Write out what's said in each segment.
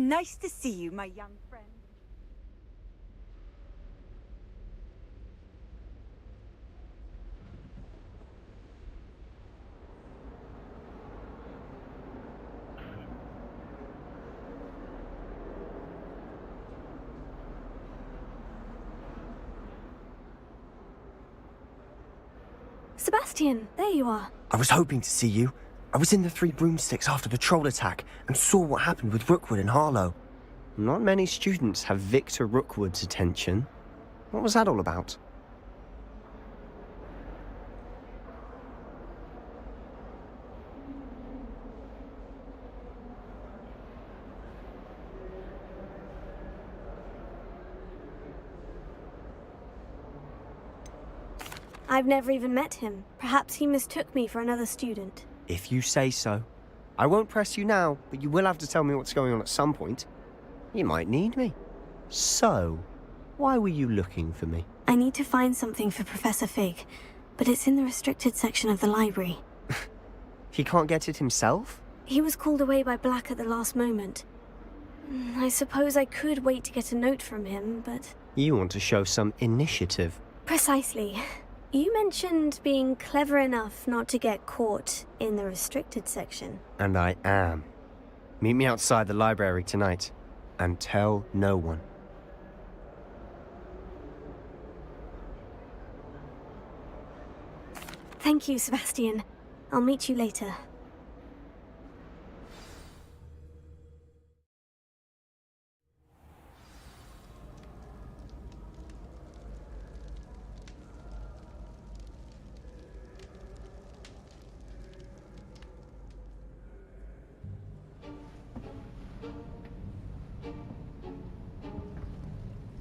Nice to see you, my young friend. Sebastian, there you are. I was hoping to see you. I was in the Three Broomsticks after the troll attack and saw what happened with Rookwood and Harlow. Not many students have Victor Rookwood's attention. What was that all about? I've never even met him. Perhaps he mistook me for another student. If you say so. I won't press you now, but you will have to tell me what's going on at some point. You might need me. So, why were you looking for me? I need to find something for Professor Fig, but it's in the restricted section of the library. He can't get it himself? He was called away by Black at the last moment. I suppose I could wait to get a note from him, but... You want to show some initiative. Precisely. You mentioned being clever enough not to get caught in the restricted section. And I am. Meet me outside the library tonight, and tell no one. Thank you, Sebastian. I'll meet you later.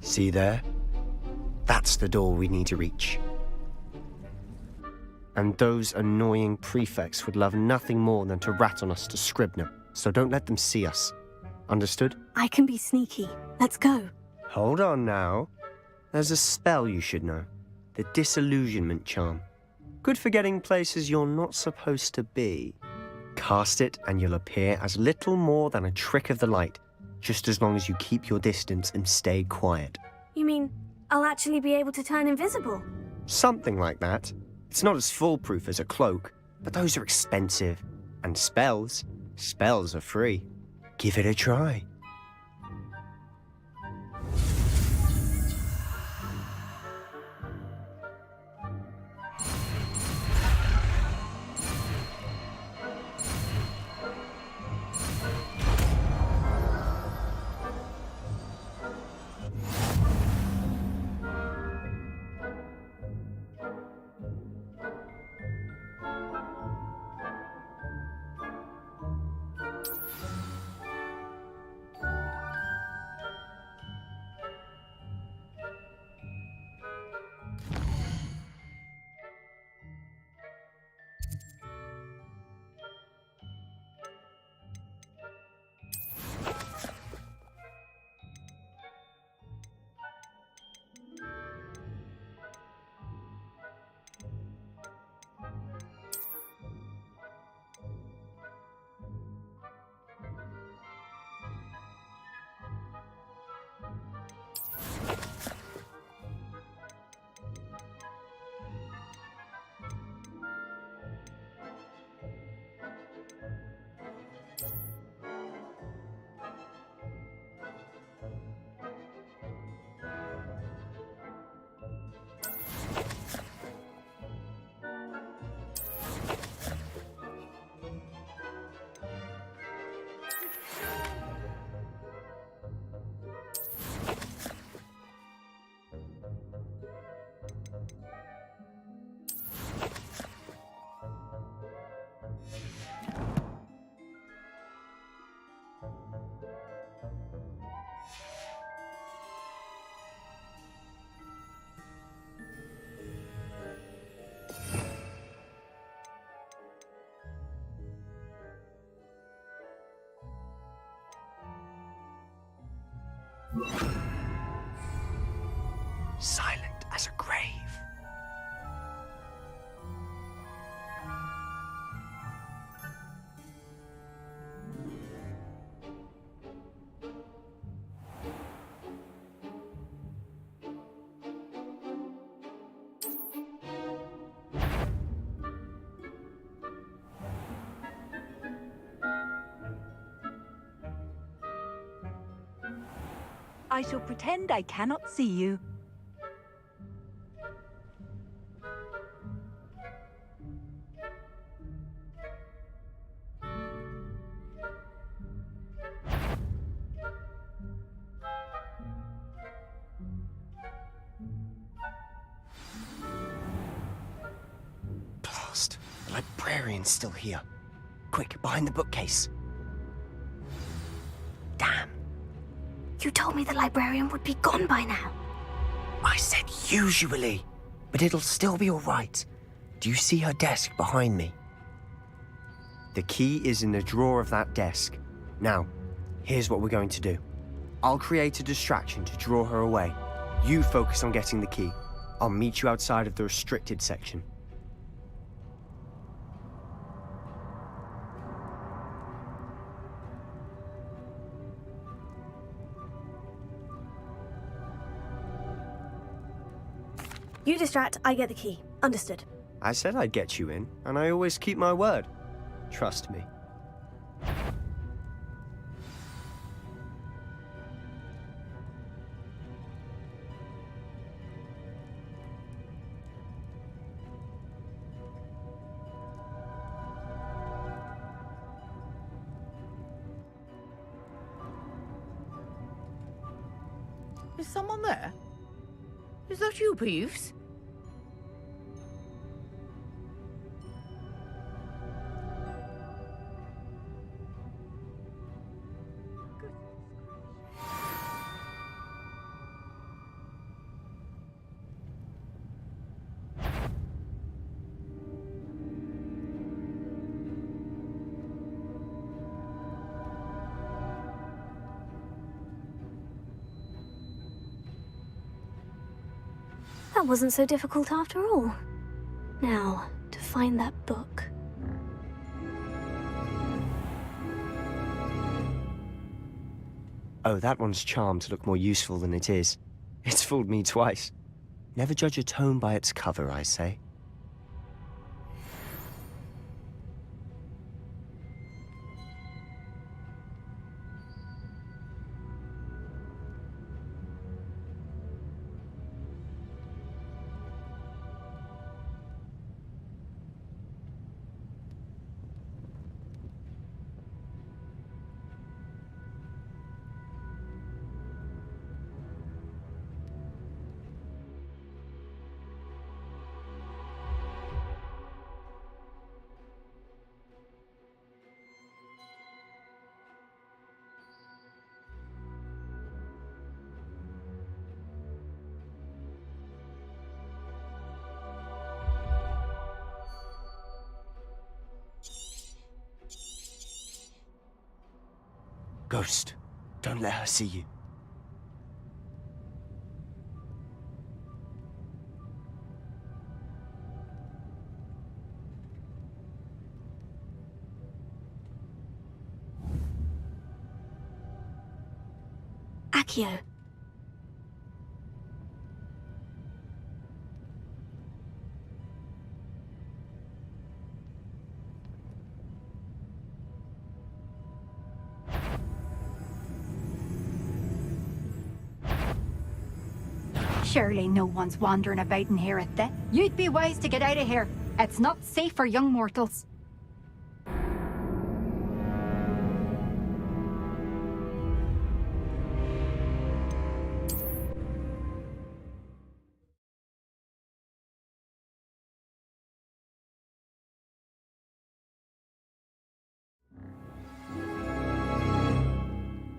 See there? That's the door we need to reach. And those annoying prefects would love nothing more than to rat on us to Scribner, so don't let them see us. Understood? I can be sneaky. Let's go. Hold on now. There's a spell you should know. The Disillusionment Charm. Good for getting places you're not supposed to be. Cast it and you'll appear as little more than a trick of the light, just as long as you keep your distance and stay quiet. You mean I'll actually be able to turn invisible? Something like that. It's not as foolproof as a cloak, but those are expensive. And spells are free. Give it a try. Silent as a grave. I shall pretend I cannot see you. Blast. The librarian's still here. Quick, behind the bookcase. Damn. You told me the librarian would be gone by now. I said usually, but it'll still be all right. Do you see her desk behind me? The key is in the drawer of that desk. Now, here's what we're going to do. I'll create a distraction to draw her away. You focus on getting the key. I'll meet you outside of the restricted section. You distract, I get the key. Understood. I said I'd get you in, and I always keep my word. Trust me. Is someone there? Is that you, Peeves? That wasn't so difficult after all. Now, to find that book. Oh, that one's charmed to look more useful than it is. It's fooled me twice. Never judge a tome by its cover, I say. Ghost, don't let her see you. Accio. Surely no one's wandering about in here at that. You'd be wise to get out of here. It's not safe for young mortals.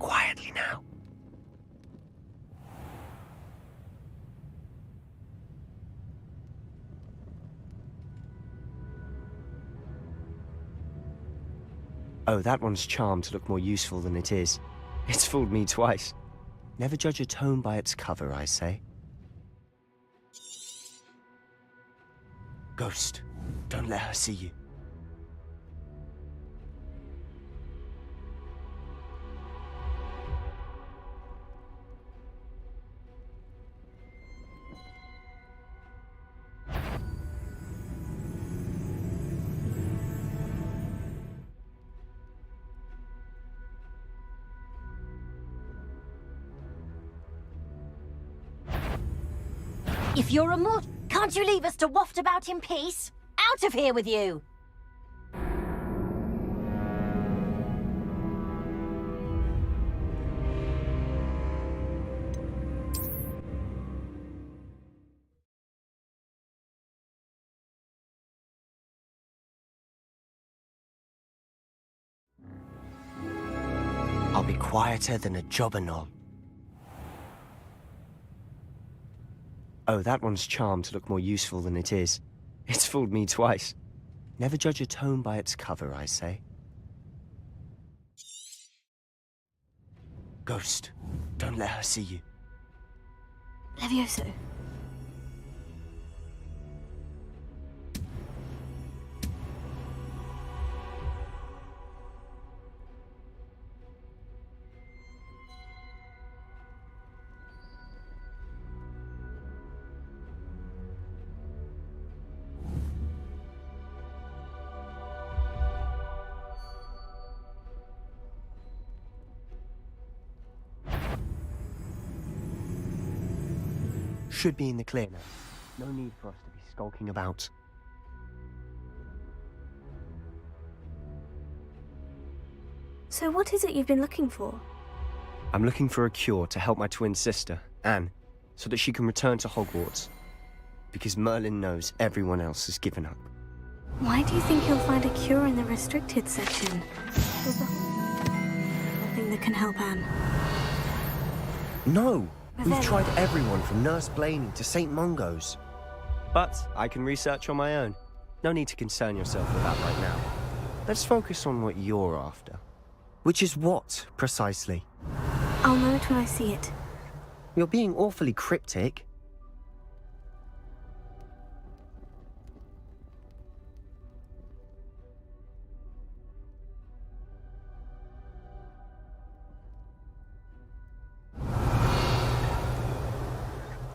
Quietly now. Oh, that one's charmed to look more useful than it is. It's fooled me twice. Never judge a tome by its cover, I say. Ghost, don't let her see you. If you're a mutt, can't you leave us to waft about in peace? Out of here with you! I'll be quieter than a jobberknoll. Oh, that one's charmed to look more useful than it is. It's fooled me twice. Never judge a tome by its cover, I say. Ghost, don't let her see you. Levioso. Should be in the clear now. No need for us to be skulking about. So what is it you've been looking for? I'm looking for a cure to help my twin sister, Anne, so that she can return to Hogwarts. Because Merlin knows everyone else has given up. Why do you think you'll find a cure in the restricted section? There's nothing that can help Anne. No! We've tried everyone from Nurse Blaney to St. Mungo's. But I can research on my own. No need to concern yourself with that right now. Let's focus on what you're after. Which is what, precisely? I'll know it when I see it. You're being awfully cryptic.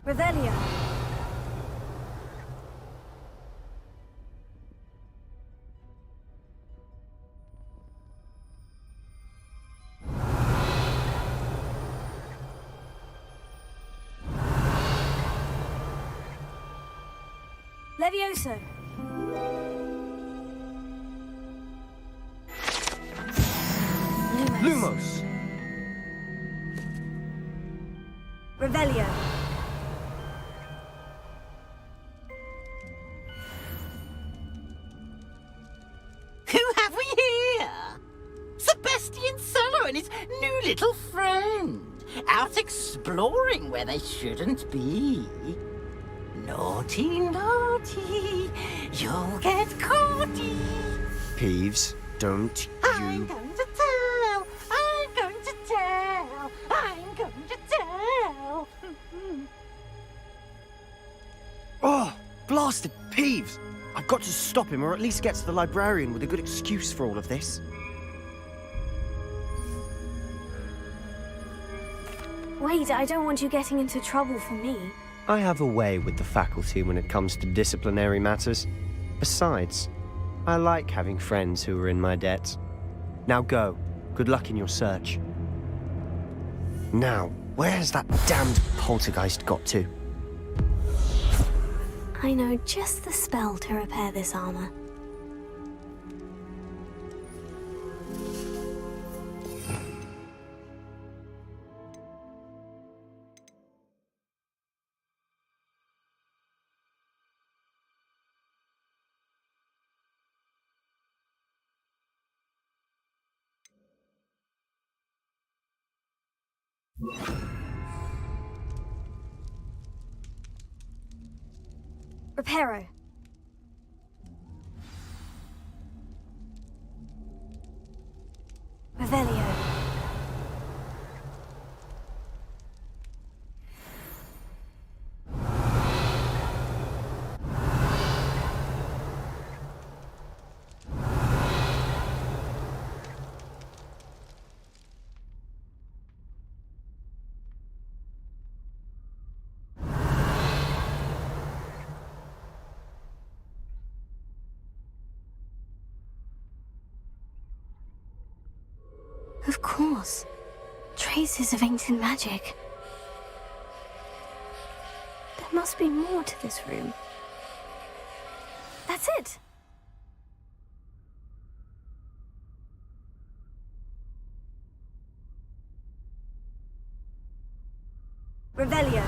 Revelio. Levioso. Lumos! Revelio. Who have we here? Sebastian Sallow and his new little friend, out exploring where they shouldn't be. Naughty, naughty, you'll get caughty. Peeves, don't I'm you... going to tell, I'm going to tell, I'm going to tell. Oh, blasted Peeves! I've got to stop him, or at least get to the librarian with a good excuse for all of this. Wait, I don't want you getting into trouble for me. I have a way with the faculty when it comes to disciplinary matters. Besides, I like having friends who are in my debt. Now go. Good luck in your search. Now, where's that damned poltergeist got to? I know just the spell to repair this armor. Reparo. Revelio. Of course. Traces of ancient magic. There must be more to this room. That's it! Revelio.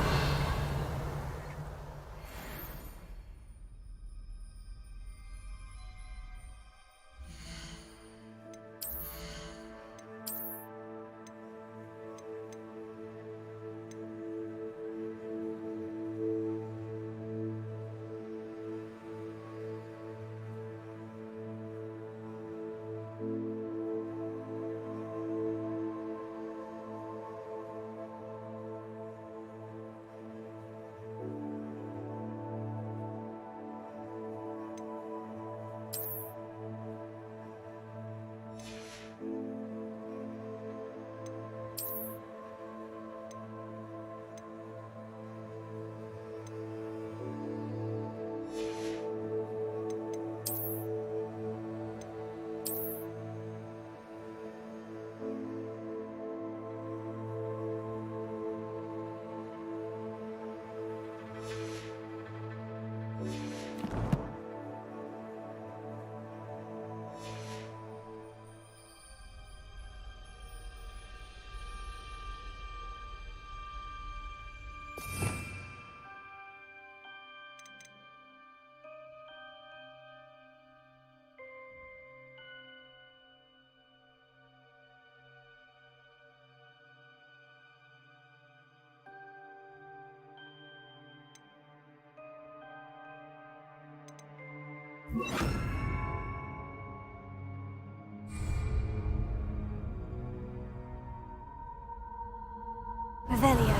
Revelio.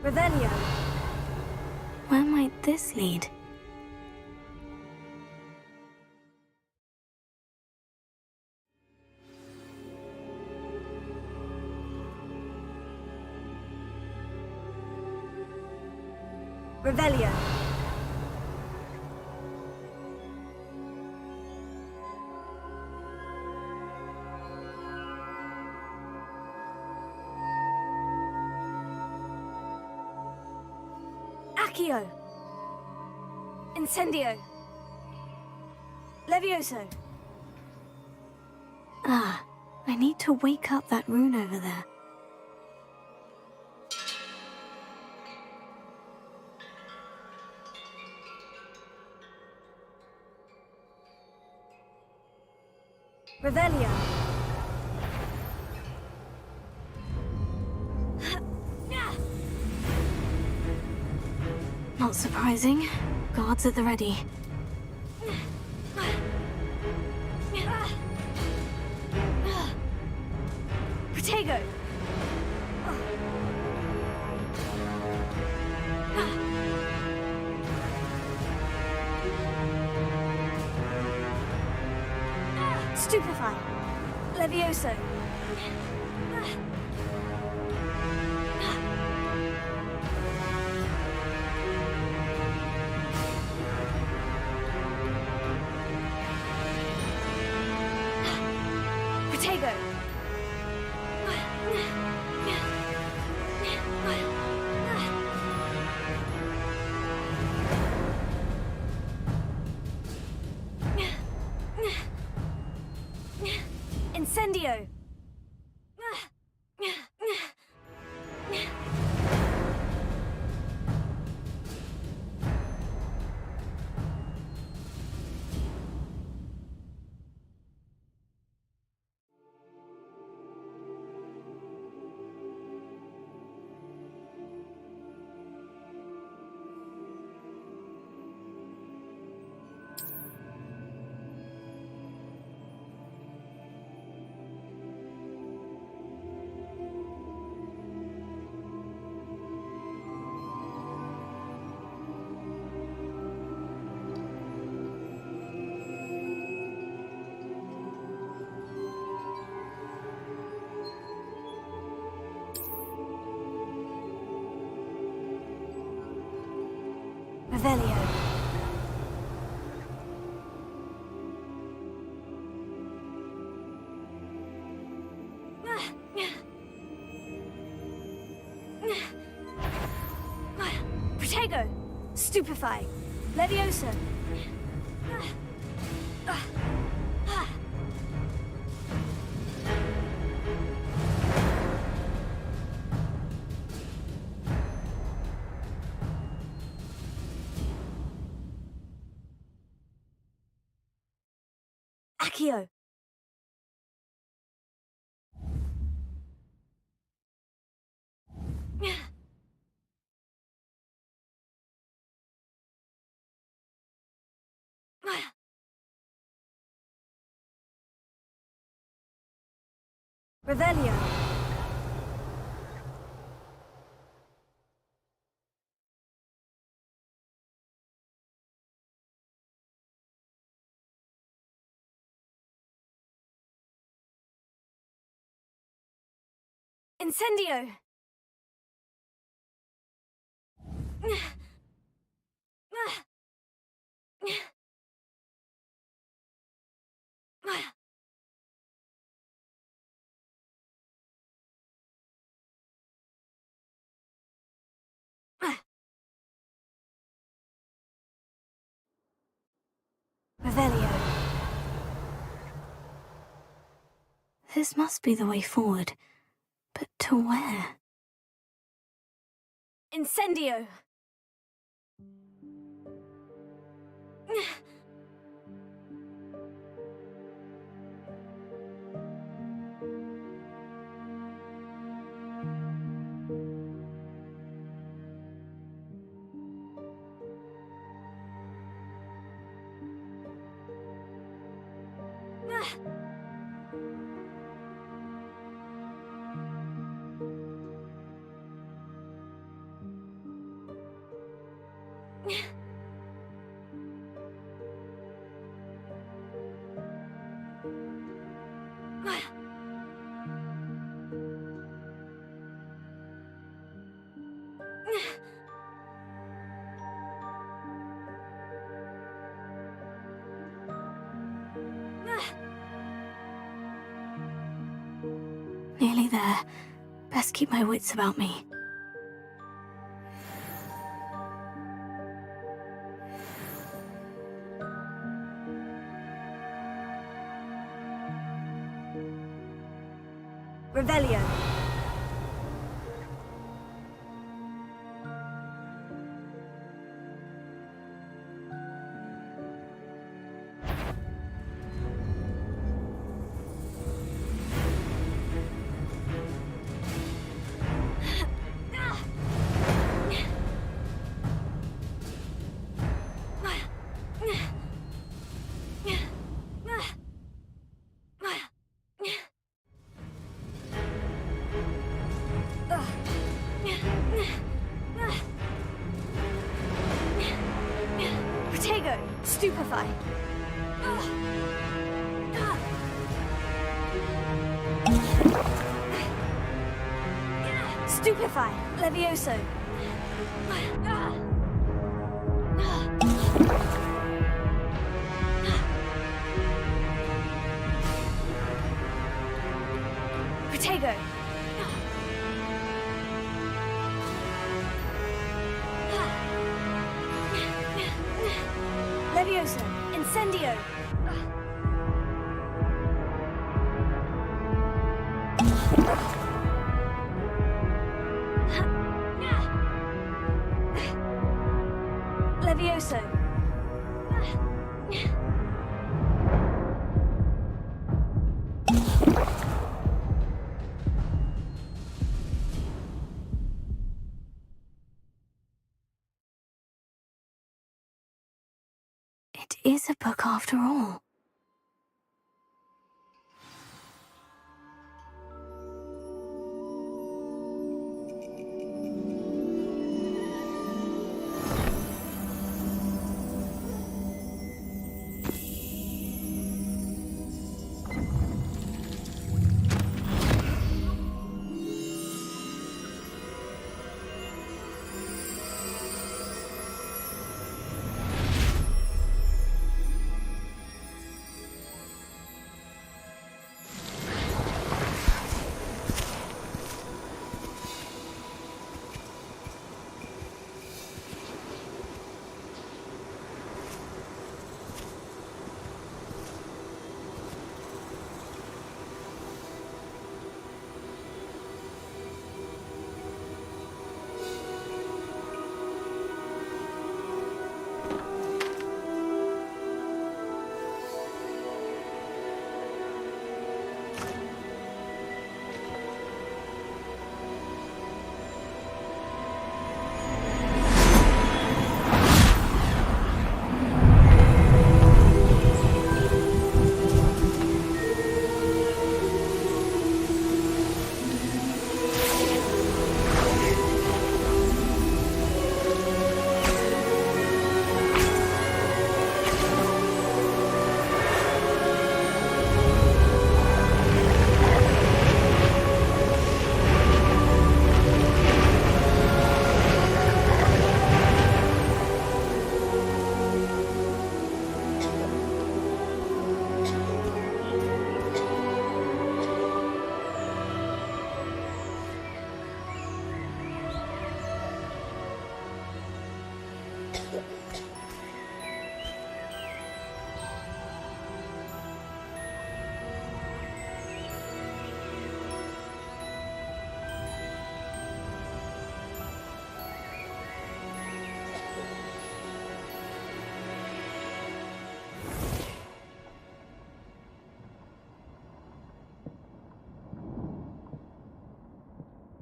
Revelio. Where might this lead? Revelio. Accio. Incendio. Levioso. Ah, I need to wake up that rune over there. Revelio. Not surprising. Guards at the ready. Protego! Stupefy! Levioso! Protego! Incendio! Revelio. Protego. Stupefy. Leviosa. Accio. Revelio. Incendio. Revelio. This must be the way forward. But to where? Incendio! Nearly there. Best keep my wits about me. Revelio. Protego, stupefy. Stupefy, Levioso. Protego. Leviosa, Incendio! Levioso! It is a book after all.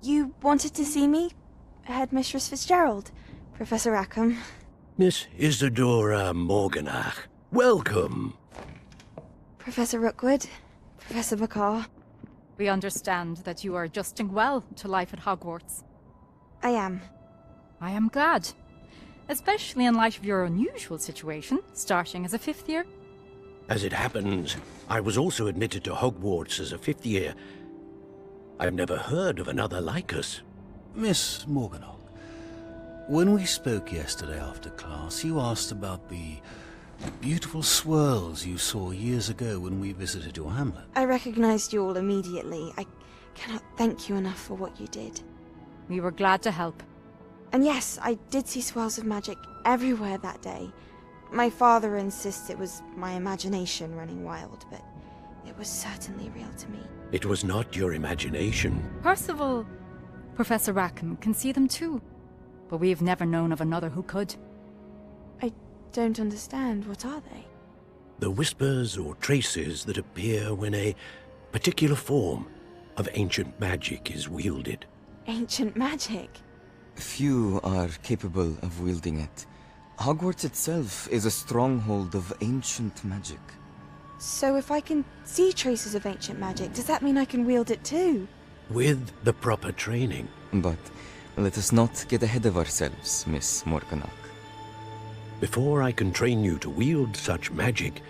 You wanted to see me? Headmistress Fitzgerald, Professor Rackham. Miss Isadora Morganach, welcome. Professor Rookwood, Professor Bakar. We understand that you are adjusting well to life at Hogwarts. I am. I am glad. Especially in light of your unusual situation, starting as a 5th year. As it happens, I was also admitted to Hogwarts as a 5th year. I've never heard of another like us. Miss Morganach, when we spoke yesterday after class, you asked about the beautiful swirls you saw years ago when we visited your hamlet. I recognized you all immediately. I cannot thank you enough for what you did. We were glad to help. And yes, I did see swirls of magic everywhere that day. My father insists it was my imagination running wild, but it was certainly real to me. It was not your imagination. Percival, Professor Rackham can see them too. But we've never known of another who could. I don't understand. What are they? The whispers or traces that appear when a particular form of ancient magic is wielded. Ancient magic? Few are capable of wielding it. Hogwarts itself is a stronghold of ancient magic. So if I can see traces of ancient magic, does that mean I can wield it too? With the proper training. But let us not get ahead of ourselves, Miss Morganach. Before I can train you to wield such magic,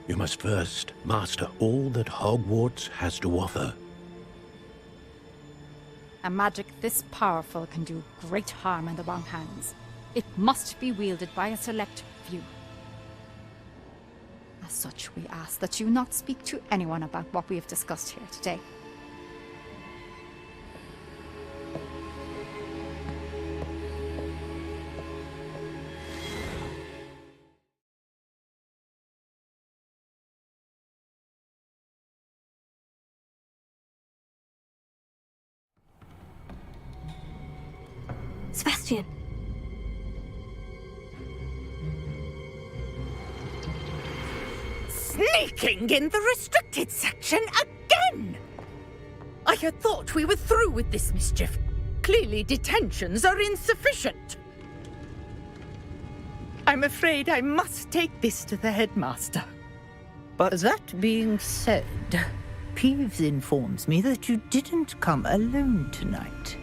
you must first master all that Hogwarts has to offer. A magic this powerful can do great harm in the wrong hands. It must be wielded by a select few. As such, we ask that you not speak to anyone about what we have discussed here today. Sebastian. Sneaking in the restricted section again! I had thought we were through with this mischief. Clearly detentions are insufficient. I'm afraid I must take this to the headmaster. But That being said, Peeves informs me that you didn't come alone tonight.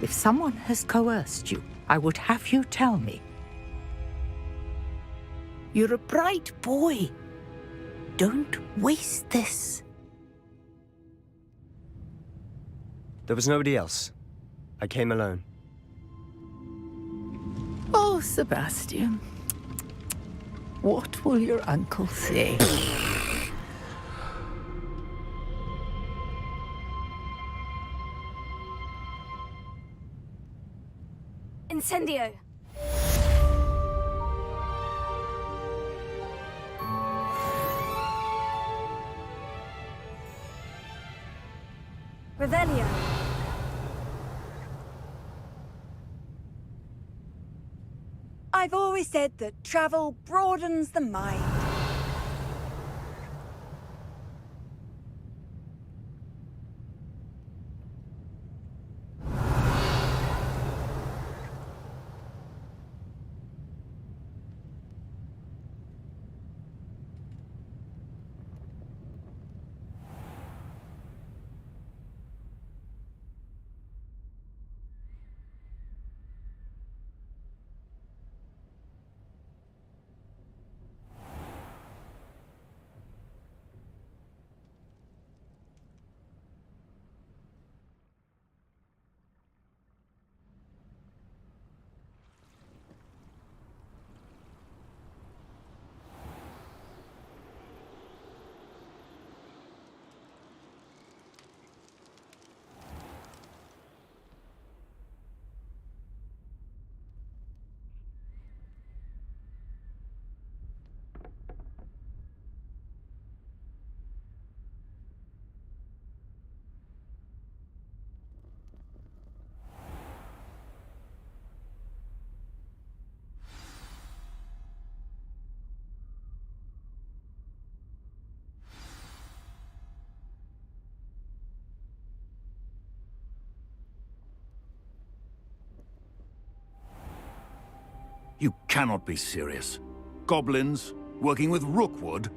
If someone has coerced you, I would have you tell me. You're a bright boy. Don't waste this. there was nobody else. I came alone. Oh, Sebastian. What will your uncle say? Incendio! Revelio! I've always said that travel broadens the mind. You cannot be serious. Goblins working with Rookwood?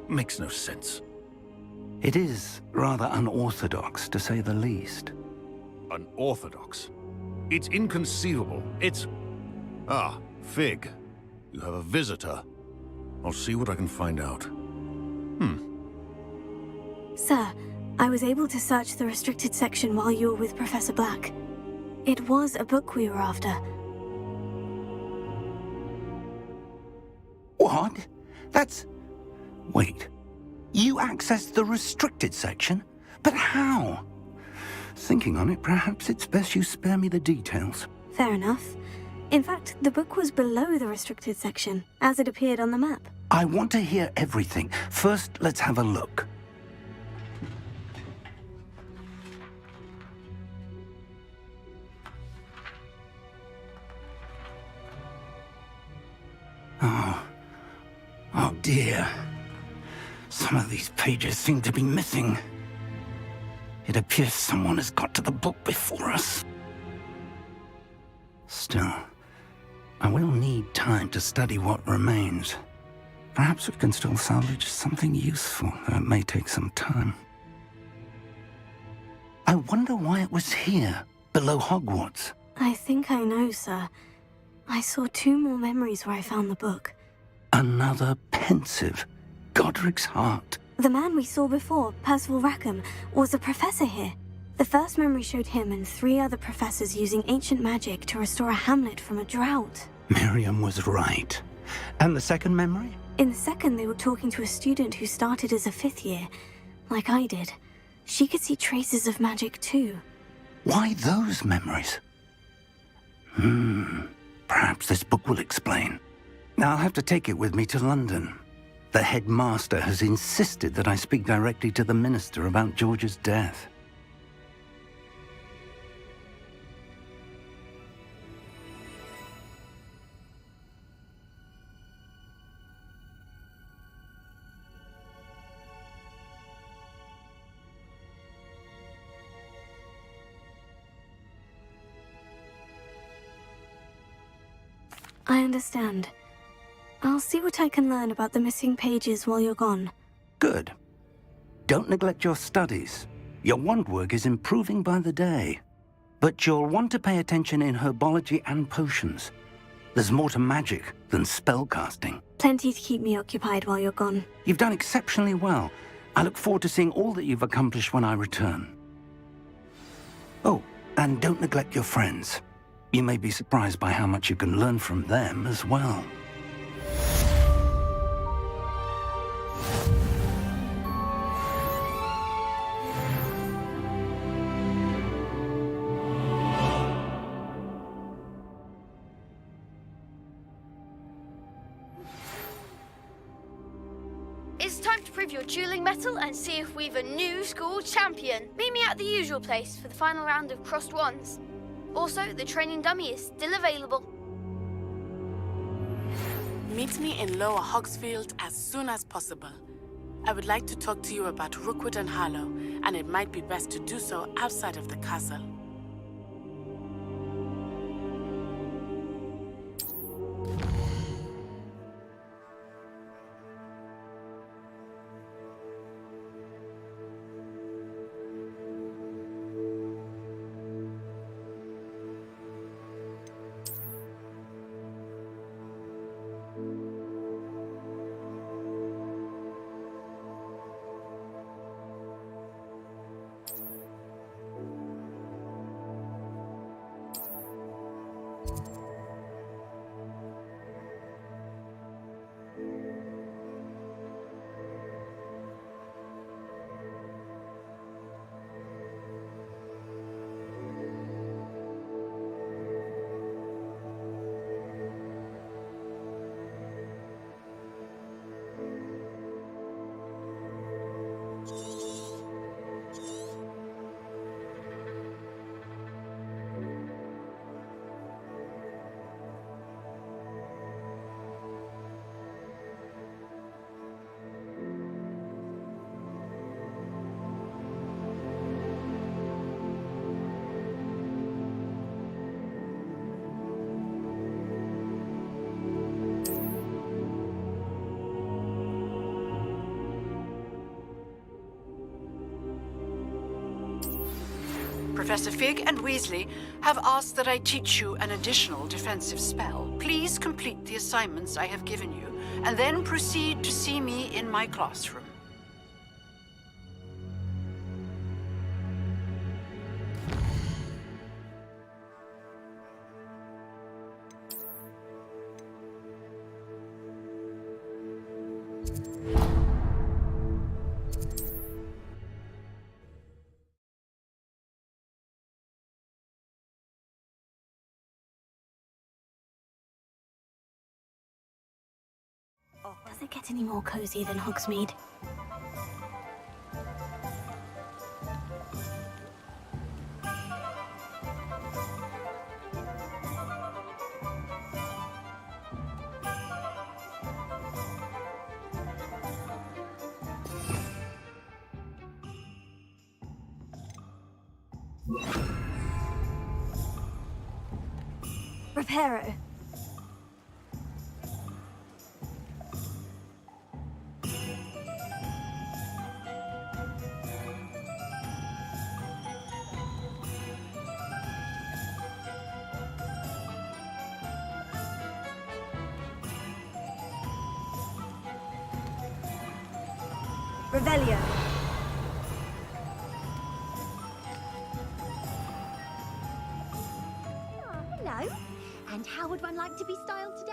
Makes no sense. It is rather unorthodox, to say the least. Unorthodox? It's inconceivable. It's... Ah, Fig. You have a visitor. I'll see what I can find out. Sir, I was able to search the restricted section while you were with Professor Black. It was a book we were after. What? That's... Wait. You accessed the restricted section? But how? Thinking on it, perhaps it's best you spare me the details. Fair enough. In fact, the book was below the restricted section, as it appeared on the map. I want to hear everything. First, let's have a look. Oh dear. Some of these pages seem to be missing. It appears someone has got to the book before us. Still, I will need time to study what remains. Perhaps we can still salvage something useful, though it may take some time. I wonder why it was here, below Hogwarts. I think I know, sir. I saw 2 more memories where I found the book. Another pensive. Godric's heart. The man we saw before, Percival Rackham, was a professor here. The first memory showed him and 3 other professors using ancient magic to restore a hamlet from a drought. Miriam was right. And the second memory? In the second, they were talking to a student who started as a 5th year, like I did. She could see traces of magic too. Why those memories? Perhaps this book will explain. Now I'll have to take it with me to London. The headmaster has insisted that I speak directly to the minister about George's death. I understand. I'll see what I can learn about the missing pages while you're gone. Good. Don't neglect your studies. Your wand work is improving by the day. But you'll want to pay attention in herbology and potions. There's more to magic than spellcasting. Plenty to keep me occupied while you're gone. You've done exceptionally well. I look forward to seeing all that you've accomplished when I return. Oh, and don't neglect your friends. You may be surprised by how much you can learn from them as well. It's time to prove your dueling mettle and see if we've a new school champion. Meet me at the usual place for the final round of crossed wands. Also, the training dummy is still available. Meet me in Lower Hogsfield as soon as possible. I would like to talk to you about Rookwood and Harlow, and it might be best to do so outside of the castle. Professor Fig and Weasley have asked that I teach you an additional defensive spell. Please complete the assignments I have given you, and then proceed to see me in my classroom. Does it get any more cozy than Hogsmeade? Reparo. Revelio. Hello. And how would one like to be styled today?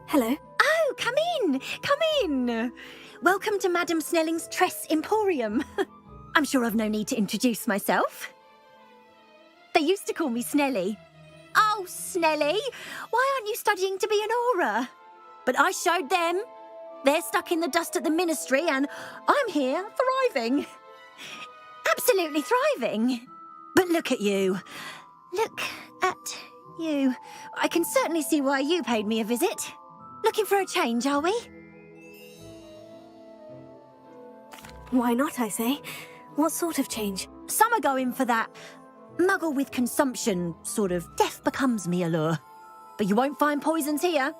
Hello. Oh, come in. Come in. Welcome to Madame Snelling's Tress Emporium. I'm sure I've no need to introduce myself. They used to call me Snelly. Oh, Snelly, why aren't you studying to be an Auror? But I showed them. They're stuck in the dust at the Ministry, and I'm here thriving. Absolutely thriving. But look at you. Look at you. I can certainly see why you paid me a visit. Looking for a change, are we? Why not, I say? What sort of change? Some are going for that muggle with consumption, sort of death becomes me allure. But you won't find poisons here.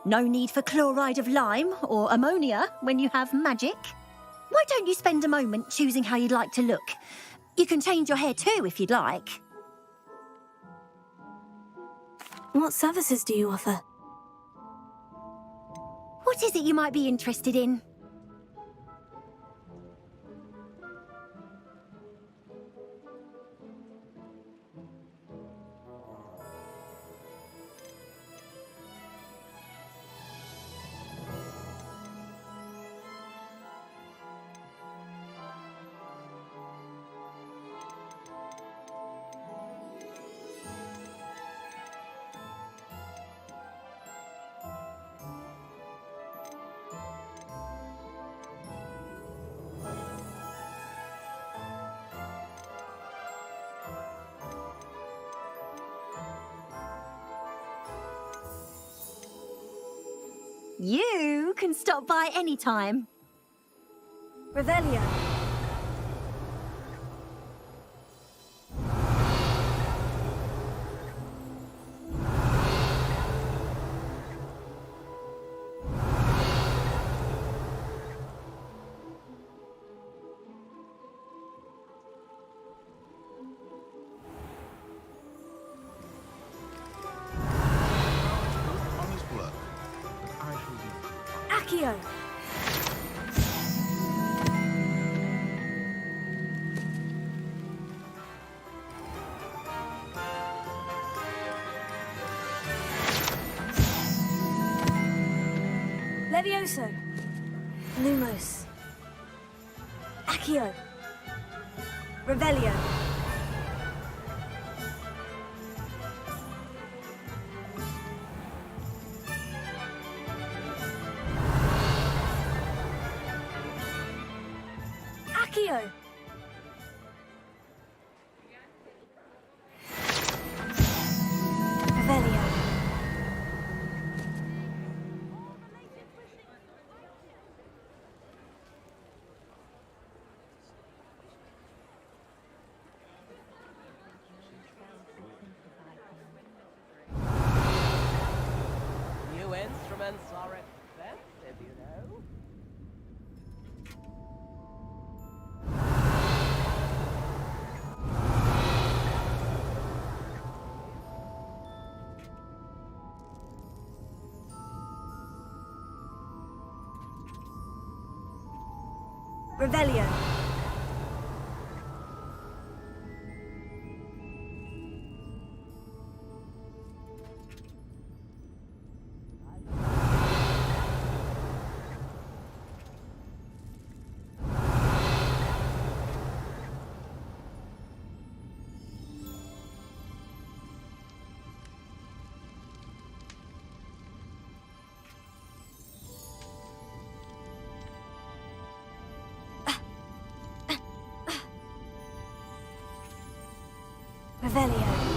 No need for chloride of lime or ammonia when you have magic. Why don't you spend a moment choosing how you'd like to look? You can change your hair too if you'd like. What services do you offer? What is it you might be interested in? You can stop by any time. Revelio. Accio. Levioso. Lumos. Accio. Revelio. Accio. Revelio. Revelio. Revelio.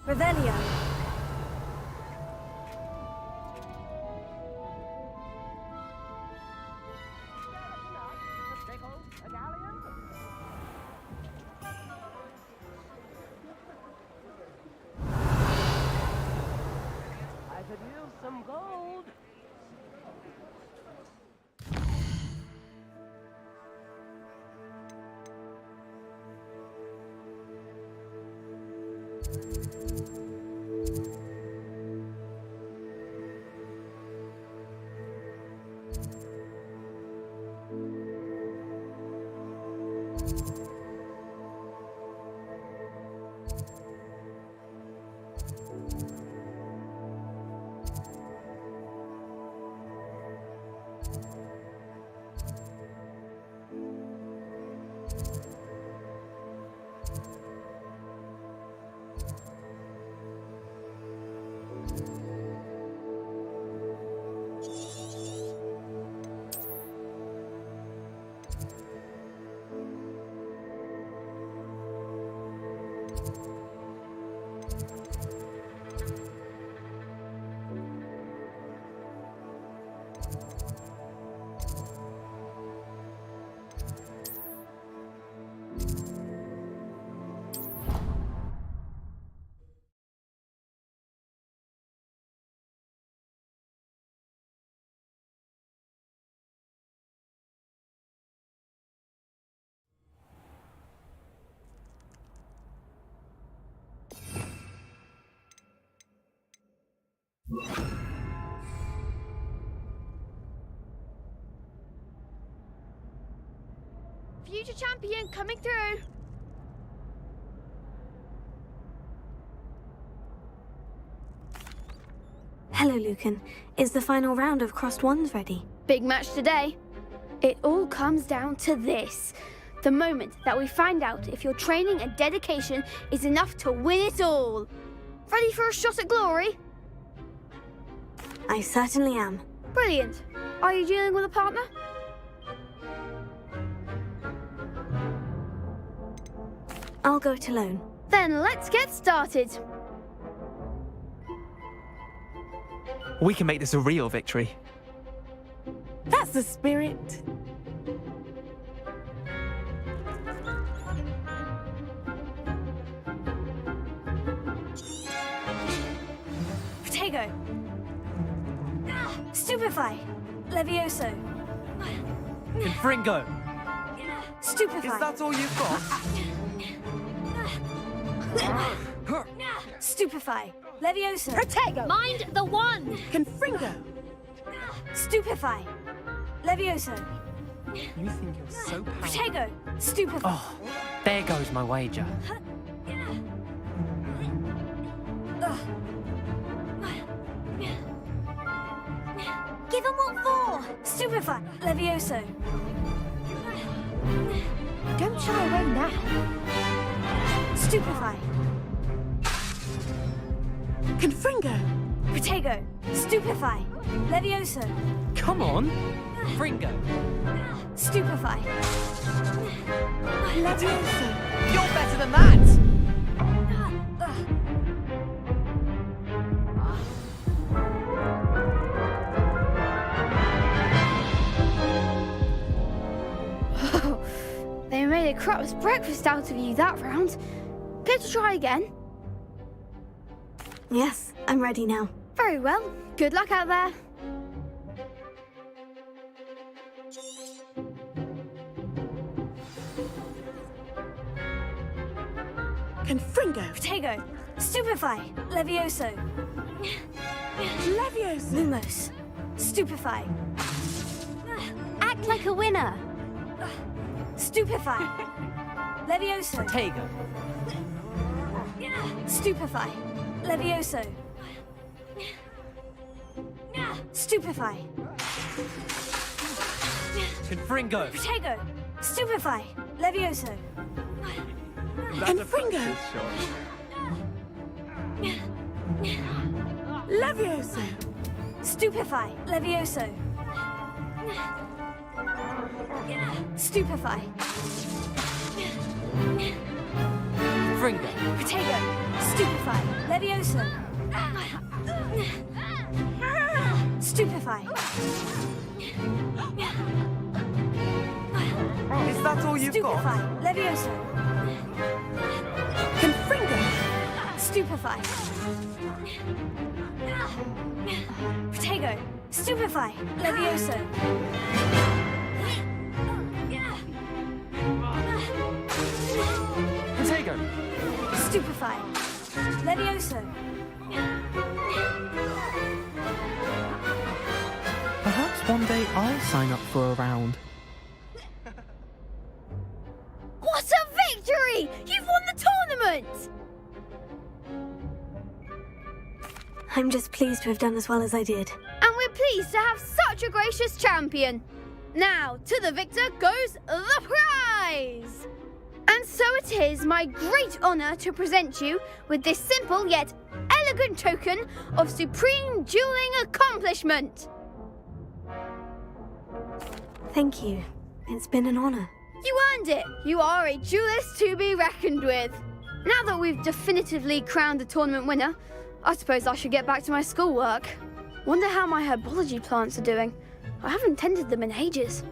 Revelio. I could use some gold. Future champion coming through. Hello, Lucan. Is the final round of Crossed Wands ready? Big match today. It all comes down to this. The moment that we find out if your training and dedication is enough to win it all. Ready for a shot at glory? I certainly am. Brilliant. Are you dealing with a partner? I'll go it alone. Then let's get started. We can make this a real victory. That's the spirit. Protego. Stupefy. Levioso. Confringo. Stupefy. Is that all you've got? Stupefy. Levioso. Protego. Mind the wand. Confringo. Stupefy. Levioso. You think you're so powerful. Protego. Stupefy. Oh, there goes my wager. Give him what for? Stupefy. Levioso. Don't shy away now. Stupefy. Confringo. Protego. Stupefy. Levioso. Come on. Fringo. Stupefy. You're better than that! crap's breakfast out of you that round. Care to try again? Yes, I'm ready now. Very well. Good luck out there. Confringo. Protego. Stupefy. Levioso. Levioso. Lumos. Stupefy. Act like a winner. Stupefy. Levioso. Protego. Stupefy. Levioso. Stupefy. Confringo. Protego. Stupefy. Levioso. Confringo. Levioso. Stupefy. Levioso. Stupefy. Confringo. Protego. Stupefy. Levioso. Stupefy. Is that all you've got? Stupefy. Levioso. Confringo. Stupefy. Protego. Stupefy. Levioso. Protego. Stupefy. Levioso. Perhaps one day I'll sign up for a round. What a victory! You've won the tournament! I'm just pleased to have done as well as I did. And we're pleased to have such a gracious champion. Now, to the victor goes the prize! And so it is my great honour to present you with this simple yet elegant token of supreme dueling accomplishment. Thank you. It's been an honour. You earned it. You are a duelist to be reckoned with. Now that we've definitively crowned the tournament winner, I suppose I should get back to my schoolwork. Wonder how my herbology plants are doing. I haven't tended them in ages.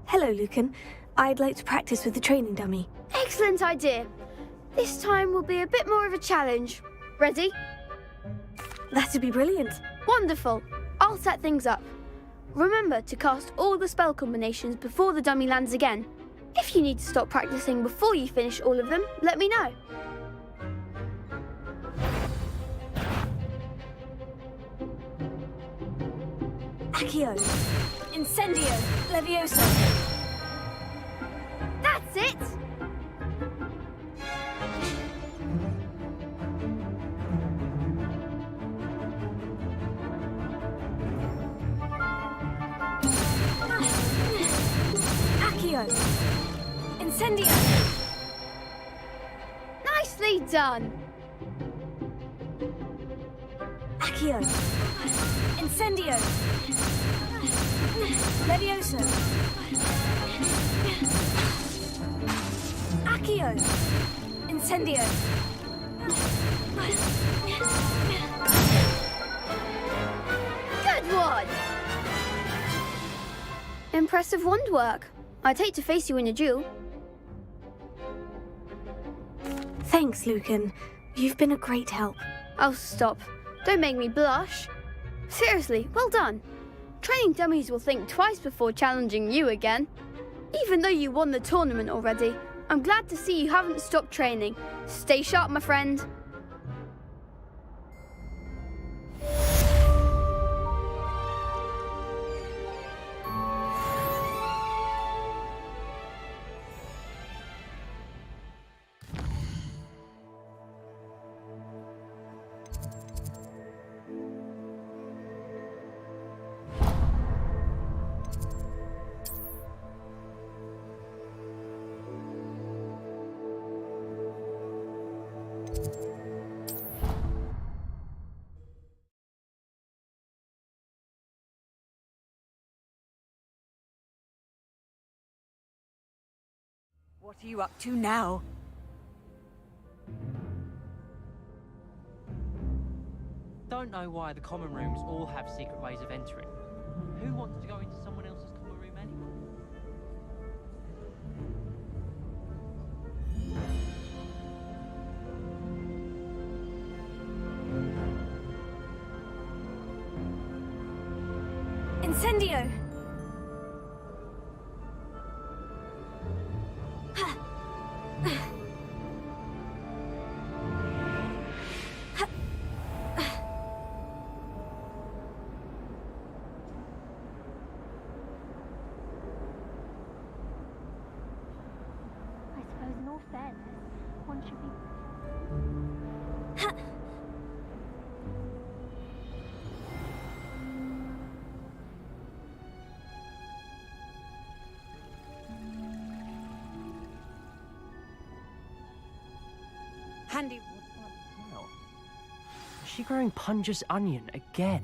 Hello, Lucan. I'd like to practice with the training dummy. Excellent idea. This time will be a bit more of a challenge. Ready? That'd be brilliant. Wonderful. I'll set things up. Remember to cast all the spell combinations before the dummy lands again. If you need to stop practicing before you finish all of them, let me know. Accio. Incendio. Levioso. That's it! Accio. Incendio. Nicely done! Accio. Incendio. Levioso. Accio. Incendio. Good one! Impressive wand work. I'd hate to face you in a duel. Thanks, Lucan. You've been a great help. Oh, stop. Don't make me blush. Seriously, well done. Training dummies will think twice before challenging you again. Even though you won the tournament already, I'm glad to see you haven't stopped training. Stay sharp, my friend. What are you up to now? Don't know why the common rooms all have secret ways of entering. Who wants to go into someone else's common room anyway? Incendio! Handy. Hell. Is she growing Punja's onion again?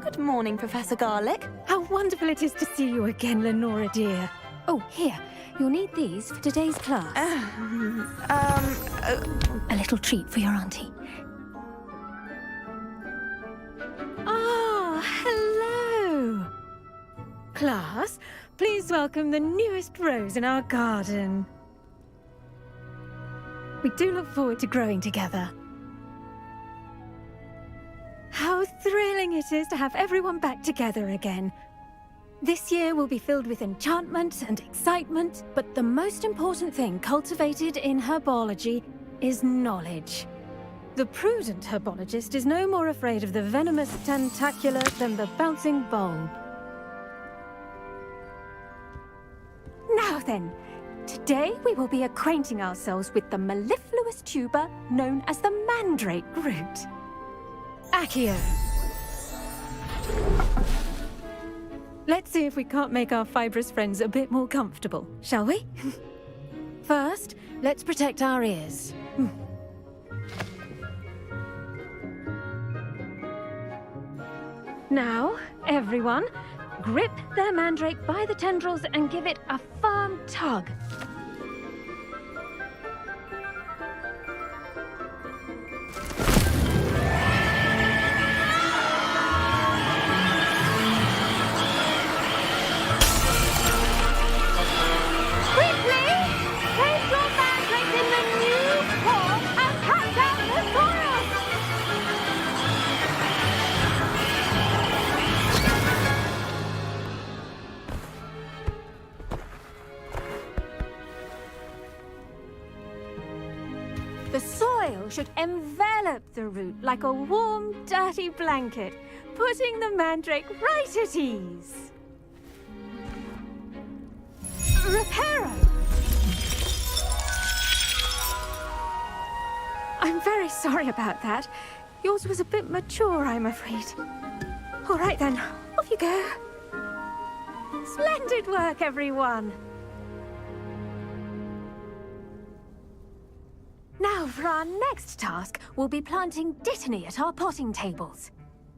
Good morning, Professor Garlick. How wonderful it is to see you again, Lenora dear. Oh, here. You'll need these for today's class. A little treat for your auntie. Ah, hello. Class, please welcome the newest rose in our garden. We do look forward to growing together. How thrilling it is to have everyone back together again. This year will be filled with enchantment and excitement, but the most important thing cultivated in herbology is knowledge. The prudent herbologist is no more afraid of the venomous tentacula than the bouncing bulb. Now then, today we will be acquainting ourselves with the mellifluous tuber known as the mandrake root. Accio. Let's see if we can't make our fibrous friends a bit more comfortable, shall we? First, let's protect our ears. Now, everyone, grip their mandrake by the tendrils and give it a firm tug. The soil should envelop the root like a warm, dirty blanket, putting the mandrake right at ease. Reparo! I'm very sorry about that. Yours was a bit mature, I'm afraid. All right then, off you go. Splendid work, everyone! Now, for our next task, we'll be planting dittany at our potting tables.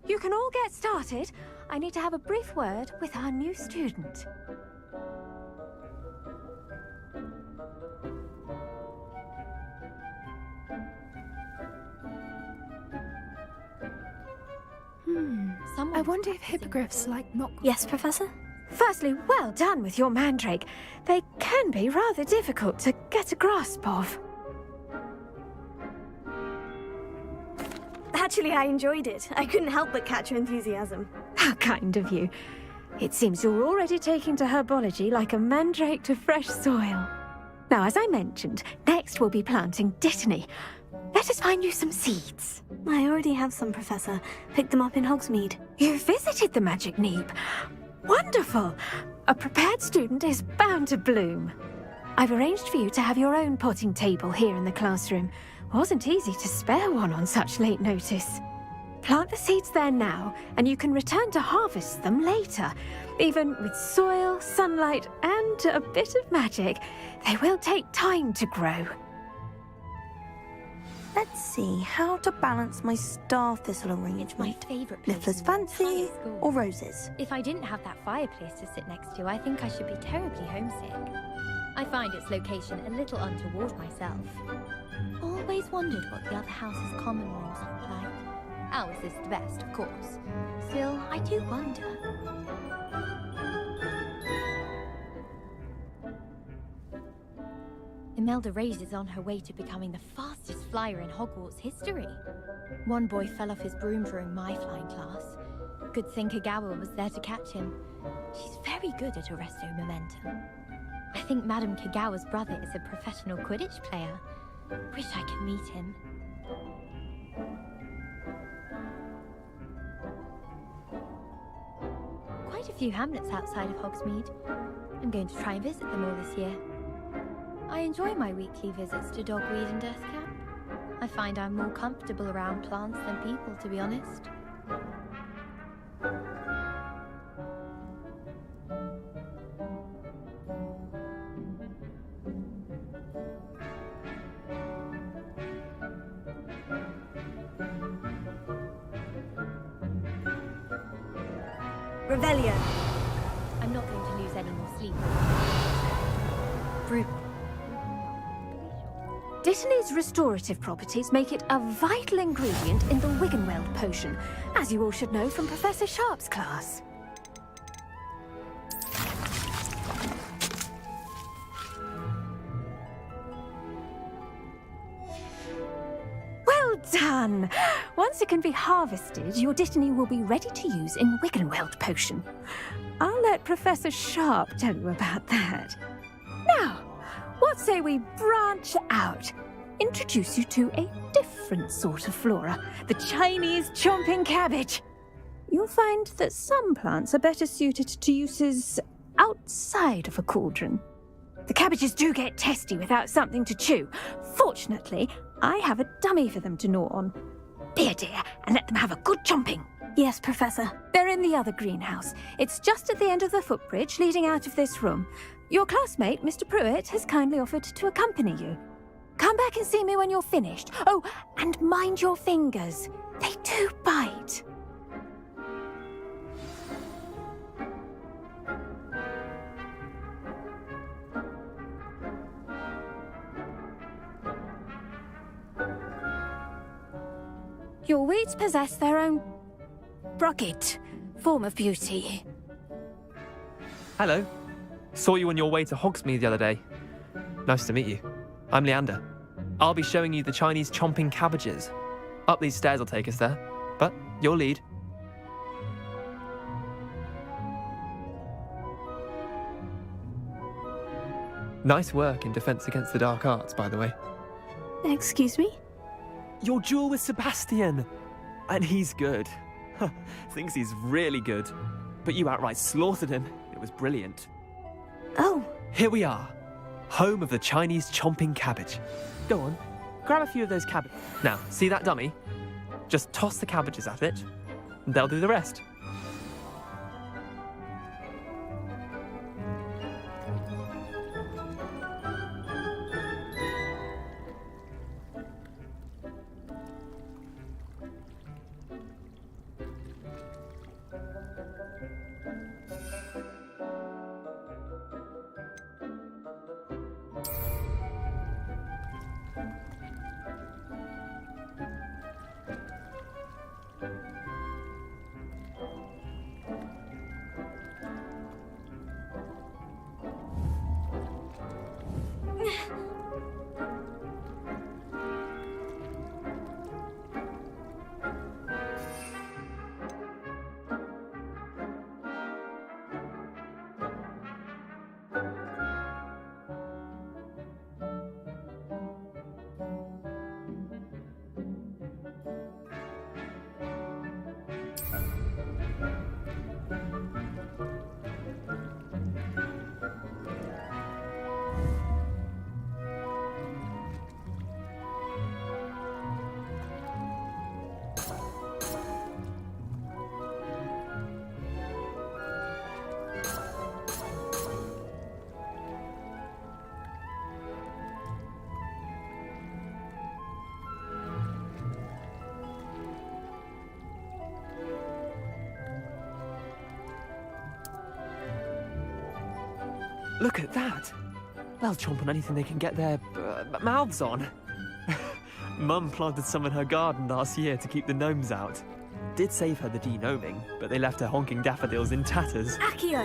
You can all get started. I need to have a brief word with our new student. I wonder if hippogriffs like knock. Yes, Professor? Firstly, well done with your mandrake. They can be rather difficult to get a grasp of. Actually, I enjoyed it. I couldn't help but catch your enthusiasm. How kind of you. It seems you're already taking to herbology like a mandrake to fresh soil. Now, as I mentioned, next we'll be planting dittany. Let us find you some seeds. I already have some, Professor. Picked them up in Hogsmeade. You visited the Magic Neep. Wonderful. A prepared student is bound to bloom. I've arranged for you to have your own potting table here in the classroom. Wasn't easy to spare one on such late notice. Plant the seeds there now, and you can return to harvest them later. Even with soil, sunlight, and a bit of magic, they will take time to grow. Let's see how to balance my star thistle arrangement. My favourite place Liffler's in the entire fancy school. or roses? If I didn't have that fireplace to sit next to, I think I should be terribly homesick. I find its location a little untoward myself. Always wondered what the other house's common rooms look like. Ours is the best, of course. Still, I do wonder. Imelda Reyes is on her way to becoming the fastest flyer in Hogwarts history. One boy fell off his broom during my flying class. Good thing Kagawa was there to catch him. She's very good at arresto momentum. I think Madame Kagawa's brother is a professional Quidditch player. Wish I could meet him. Quite a few hamlets outside of Hogsmeade. I'm going to try and visit them all this year. I enjoy my weekly visits to Dogweed and Deathcap. I find I'm more comfortable around plants than people, to be honest. Revelio. I'm not going to lose any more sleep. Brew. Dittany's restorative properties make it a vital ingredient in the Wiggenweld potion, as you all should know from Professor Sharp's class. Well done! Once it can be harvested, your Dittany will be ready to use in Wiggenweld potion. I'll let Professor Sharp tell you about that. Now, what say we branch out? Introduce you to a different sort of flora, the Chinese chomping cabbage. You'll find that some plants are better suited to uses outside of a cauldron. The cabbages do get testy without something to chew. Fortunately, I have a dummy for them to gnaw on. Be a dear and let them have a good chomping. Yes, Professor. They're in the other greenhouse. It's just at the end of the footbridge leading out of this room. Your classmate, Mr. Pruitt, has kindly offered to accompany you. Come back and see me when you're finished. Oh, and mind your fingers. They do bite. Your weeds possess their own rugged form of beauty. Hello. Saw you on your way to Hogsmeade the other day. Nice to meet you. I'm Leander. I'll be showing you the Chinese chomping cabbages. Up these stairs will take us there, but you'll lead. Nice work in Defense Against the Dark Arts, by the way. Excuse me? Your duel with Sebastian! And he's good. Thinks he's really good. But you outright slaughtered him. It was brilliant. Oh. Here we are. Home of the Chinese chomping cabbage. Go on, grab a few of those cabbages. Now, see that dummy? Just toss the cabbages at it, and they'll do the rest. Look at that. They'll chomp on anything they can get their mouths on. Mum planted some in her garden last year to keep the gnomes out. Did save her the de-gnoming, but they left her honking daffodils in tatters. Accio!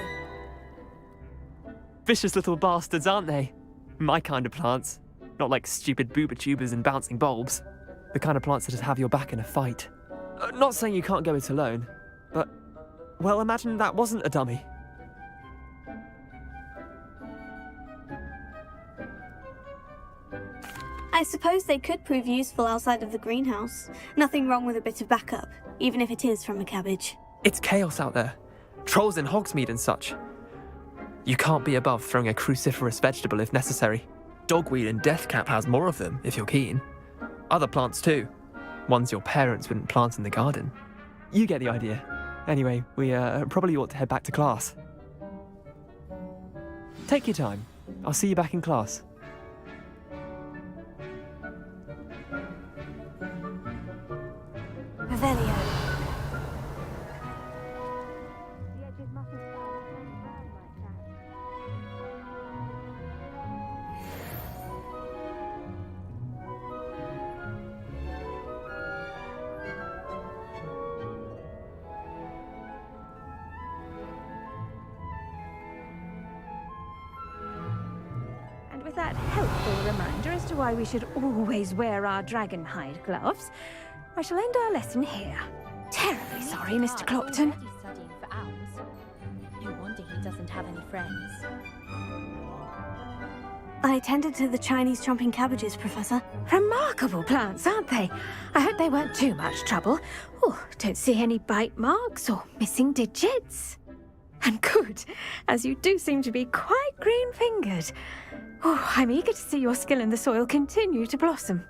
Vicious little bastards, aren't they? My kind of plants. Not like stupid booba tubers and bouncing bulbs. The kind of plants that just have your back in a fight. Not saying you can't go it alone, but, well, imagine that wasn't a dummy. I suppose they could prove useful outside of the greenhouse. Nothing wrong with a bit of backup, even if it is from a cabbage. It's chaos out there. Trolls in Hogsmeade and such. You can't be above throwing a cruciferous vegetable if necessary. Dogweed and deathcap has more of them, if you're keen. Other plants too. Ones your parents wouldn't plant in the garden. You get the idea. Anyway, we probably ought to head back to class. Take your time. I'll see you back in class. Revelio. And with that helpful reminder as to why we should always wear our dragon hide gloves, I shall end our lesson here. Terribly sorry, Mr. Clopton. Already studying for owls. No wonder he doesn't have any friends. I attended to the Chinese chomping cabbages, Professor. Remarkable plants, aren't they? I hope they weren't too much trouble. Oh, don't see any bite marks or missing digits. And good, as you do seem to be quite green-fingered. Oh, I'm eager to see your skill in the soil continue to blossom.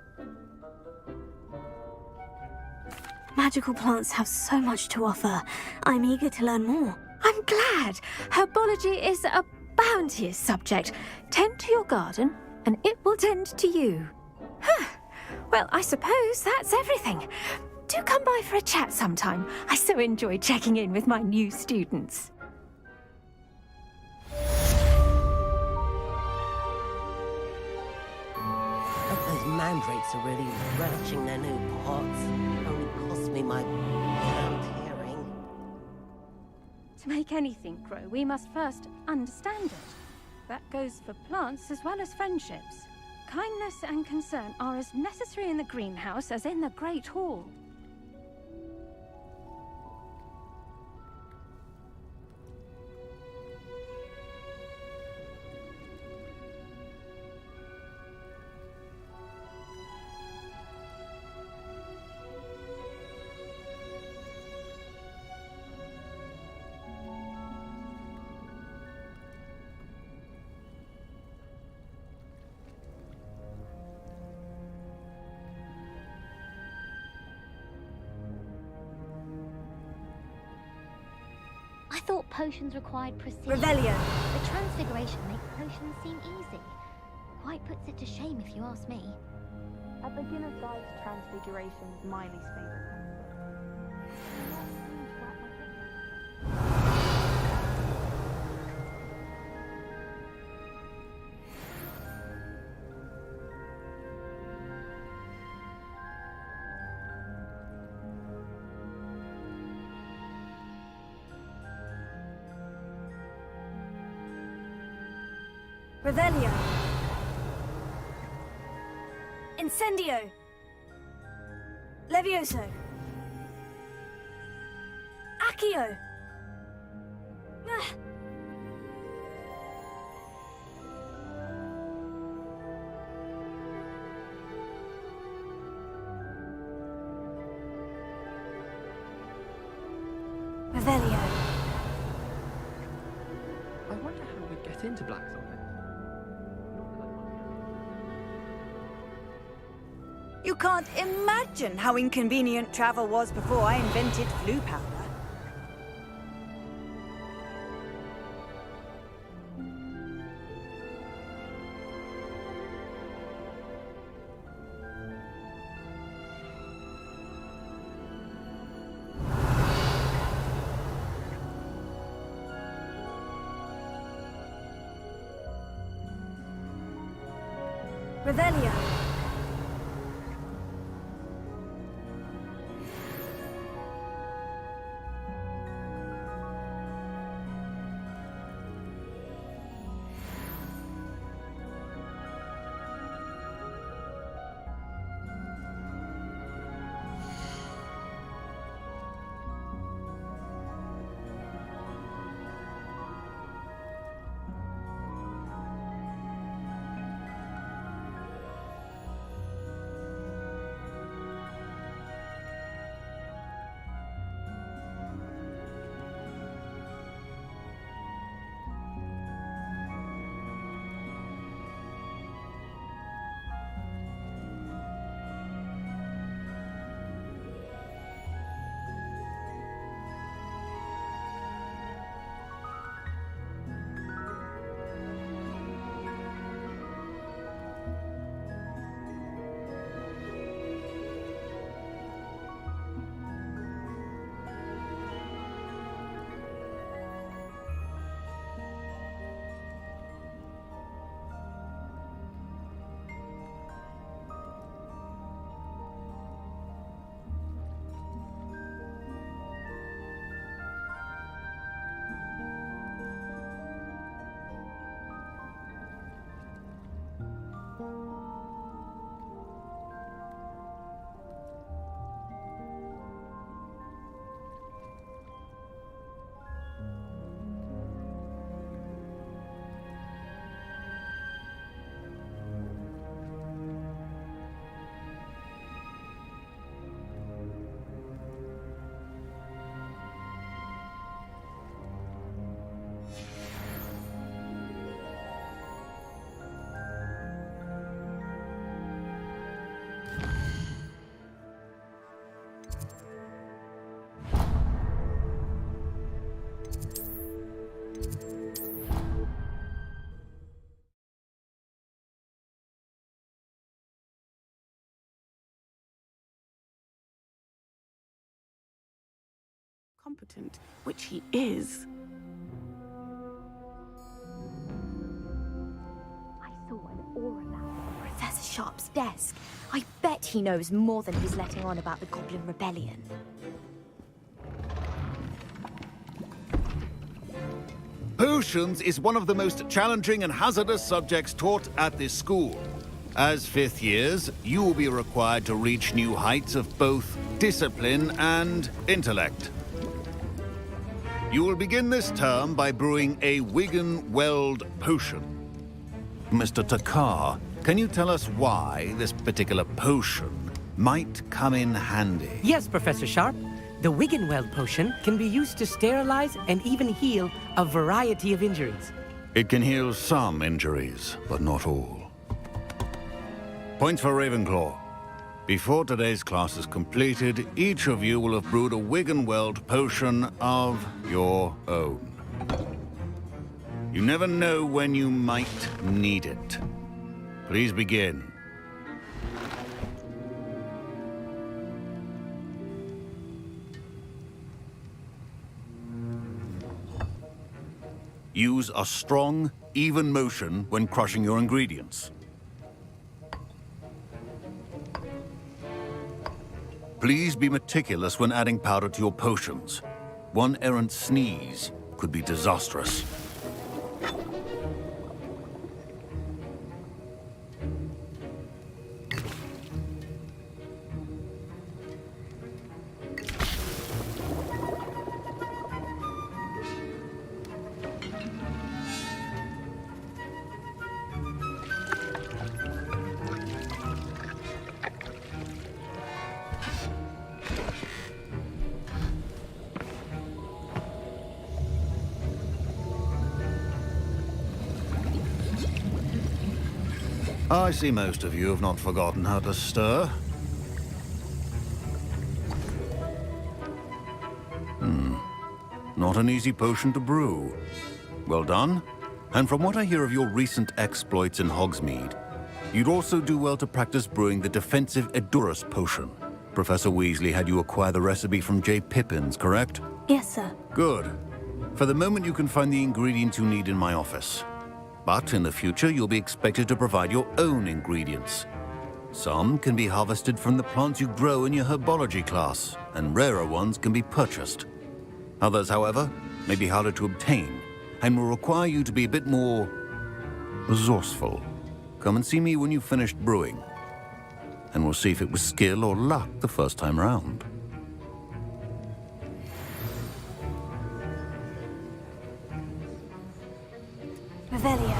Magical plants have so much to offer. I'm eager to learn more. I'm glad. Herbology is a bounteous subject. Tend to your garden, and it will tend to you. Huh. Well, I suppose that's everything. Do come by for a chat sometime. I so enjoy checking in with my new students. Those mandrakes are really relishing their new pots. Only cost me my hearing. To make anything grow, we must first understand it. That goes for plants as well as friendships. Kindness and concern are as necessary in the greenhouse as in the Great Hall. I thought potions required precision. Revelio. The transfiguration makes potions seem easy. Quite puts it to shame if you ask me. A beginner's guide to transfiguration is my least favorite. Revelio. Incendio. Levioso. Accio. Revelio. I wonder how we'd get into Blackthorn. You can't imagine how inconvenient travel was before I invented flu powder. Revelio. Competent, which he is. I saw an aura map on Professor Sharp's desk. I bet he knows more than he's letting on about the Goblin Rebellion. Potions is one of the most challenging and hazardous subjects taught at this school. As fifth years, you will be required to reach new heights of both discipline and intellect. You will begin this term by brewing a Wigan-Weld potion. Mr. Takar, can you tell us why this particular potion might come in handy? Yes, Professor Sharp. The Wigan-Weld potion can be used to sterilize and even heal a variety of injuries. It can heal some injuries, but not all. Points for Ravenclaw. Before today's class is completed, each of you will have brewed a Wigan-Weld potion of your own. You never know when you might need it. Please begin. Use a strong, even motion when crushing your ingredients. Please be meticulous when adding powder to your potions. One errant sneeze could be disastrous. I see most of you have not forgotten how to stir. Not an easy potion to brew. Well done. And from what I hear of your recent exploits in Hogsmeade, you'd also do well to practice brewing the defensive Edurus potion. Professor Weasley had you acquire the recipe from J. Pippins, correct? Yes, sir. Good. For the moment, you can find the ingredients you need in my office. But in the future, you'll be expected to provide your own ingredients. Some can be harvested from the plants you grow in your herbology class, and rarer ones can be purchased. Others, however, may be harder to obtain, and will require you to be a bit more resourceful. Come and see me when you've finished brewing, and we'll see if it was skill or luck the first time round. Revelio.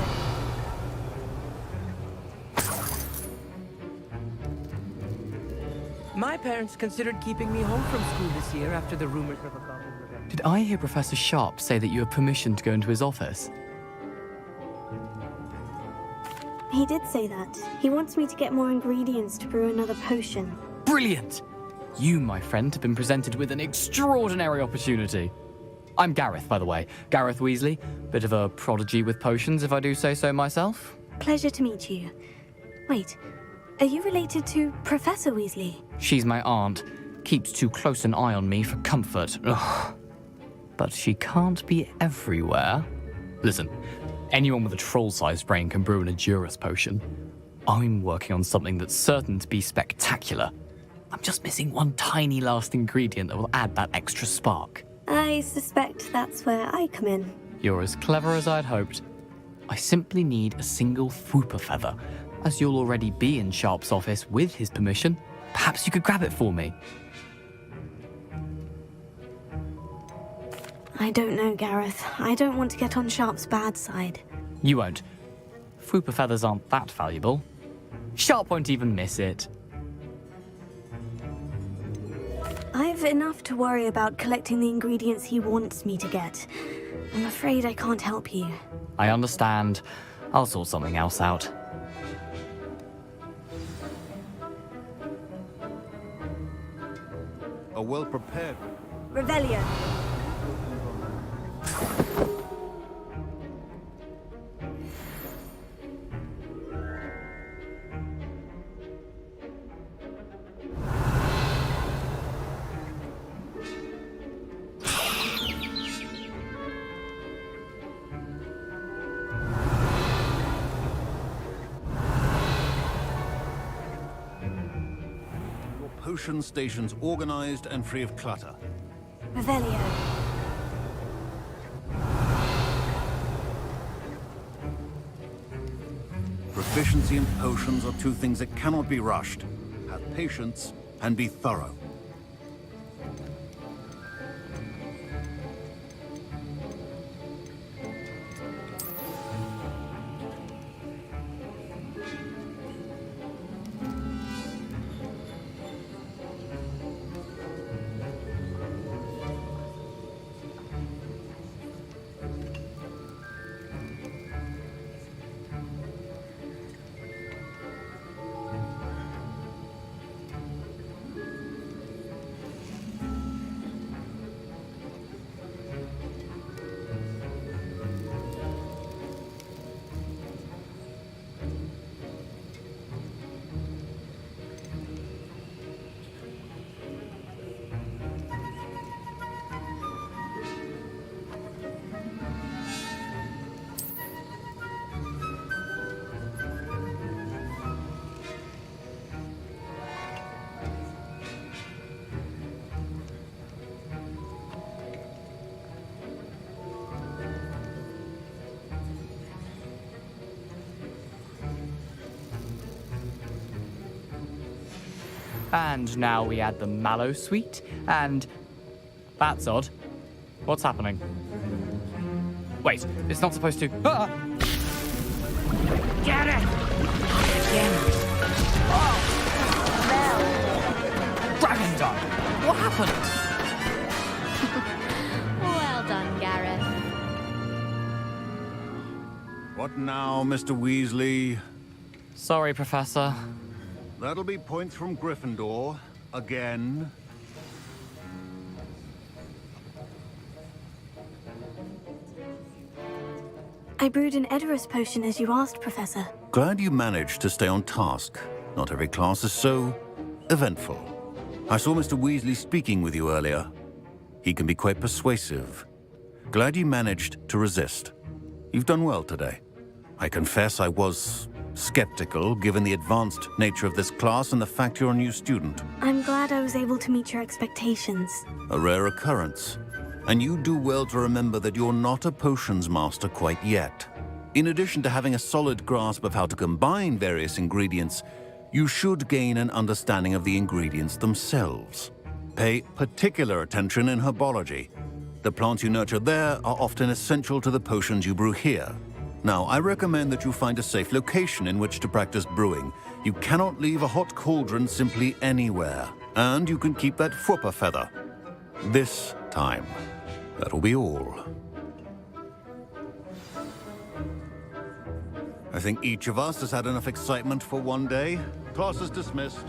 My parents considered keeping me home from school this year after the rumors of a goblin revenge. Did I hear Professor Sharp say that you have permission to go into his office? He did say that. He wants me to get more ingredients to brew another potion. Brilliant! You, my friend, have been presented with an extraordinary opportunity. I'm Gareth, by the way. Gareth Weasley. Bit of a prodigy with potions, if I do say so myself. Pleasure to meet you. Wait, are you related to Professor Weasley? She's my aunt. Keeps too close an eye on me for comfort. Ugh. But she can't be everywhere. Listen, anyone with a troll-sized brain can brew an Edurus potion. I'm working on something that's certain to be spectacular. I'm just missing one tiny last ingredient that will add that extra spark. I suspect that's where I come in. You're as clever as I'd hoped. I simply need a single Fwooper feather. As you'll already be in Sharp's office with his permission, perhaps you could grab it for me. I don't know, Gareth. I don't want to get on Sharp's bad side. You won't. Fwooper feathers aren't that valuable. Sharp won't even miss it. I've enough to worry about collecting the ingredients he wants me to get. I'm afraid I can't help you. I understand. I'll sort something else out. A well-prepared... Revelio. Potion stations organized and free of clutter. Revelio. Proficiency in potions are two things that cannot be rushed. Have patience and be thorough. And now we add the mallow sweet, and... That's odd. What's happening? Wait, it's not supposed to... Ah! Get it! Dragon Dog! What happened? Well done, Gareth. What now, Mr. Weasley? Sorry, Professor. That'll be points from Gryffindor. Again. I brewed an Edurus potion as you asked, Professor. Glad you managed to stay on task. Not every class is so eventful. I saw Mr. Weasley speaking with you earlier. He can be quite persuasive. Glad you managed to resist. You've done well today. I confess I was skeptical, given the advanced nature of this class and the fact you're a new student. I'm glad I was able to meet your expectations. A rare occurrence. And you do well to remember that you're not a potions master quite yet. In addition to having a solid grasp of how to combine various ingredients, you should gain an understanding of the ingredients themselves. Pay particular attention in herbology. The plants you nurture there are often essential to the potions you brew here. Now, I recommend that you find a safe location in which to practice brewing. You cannot leave a hot cauldron simply anywhere. And you can keep that Fwooper feather. This time. That'll be all. I think each of us has had enough excitement for one day. Class is dismissed.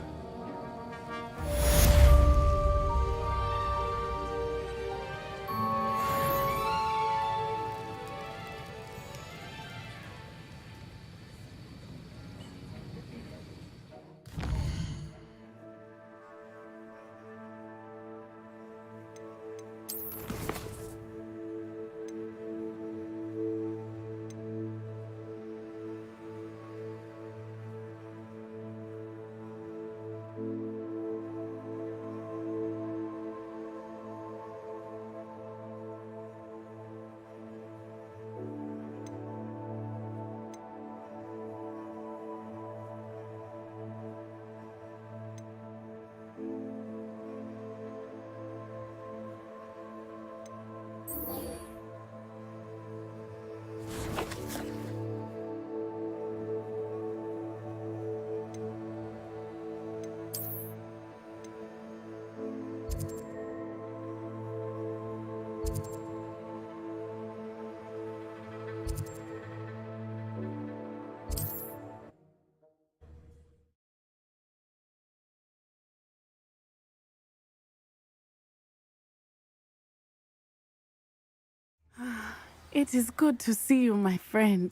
It is good to see you, my friend.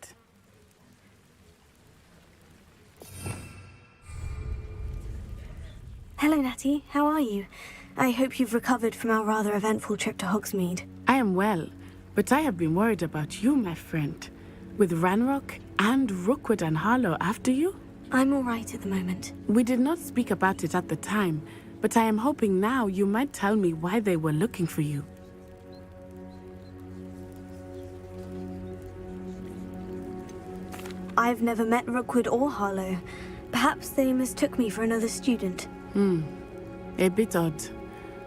Hello, Natty. How are you? I hope you've recovered from our rather eventful trip to Hogsmeade. I am well, but I have been worried about you, my friend. With Ranrock and Rookwood and Harlow after you? I'm all right at the moment. We did not speak about it at the time, but I am hoping now you might tell me why they were looking for you. I've never met Rookwood or Harlow. Perhaps they mistook me for another student. A bit odd.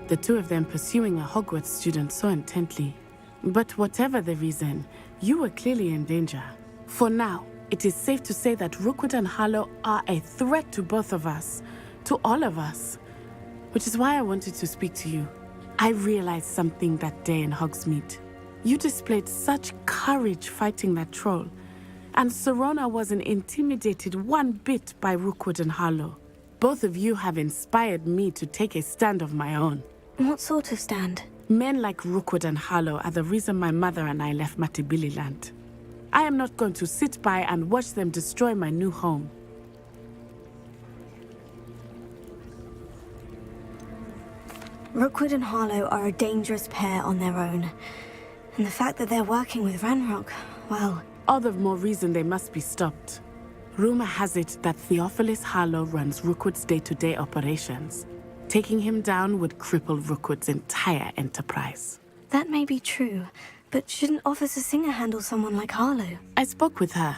The two of them pursuing a Hogwarts student so intently. But whatever the reason, you were clearly in danger. For now, it is safe to say that Rookwood and Harlow are a threat to both of us. To all of us. Which is why I wanted to speak to you. I realized something that day in Hogsmeade. You displayed such courage fighting that troll. And Serona wasn't intimidated one bit by Rookwood and Harlow. Both of you have inspired me to take a stand of my own. What sort of stand? Men like Rookwood and Harlow are the reason my mother and I left Matibili Land. I am not going to sit by and watch them destroy my new home. Rookwood and Harlow are a dangerous pair on their own. And the fact that they're working with Ranrock, well... all the more reason they must be stopped. Rumor has it that Theophilus Harlow runs Rookwood's day-to-day operations. Taking him down would cripple Rookwood's entire enterprise. That may be true, but shouldn't Officer Singer handle someone like Harlow? I spoke with her.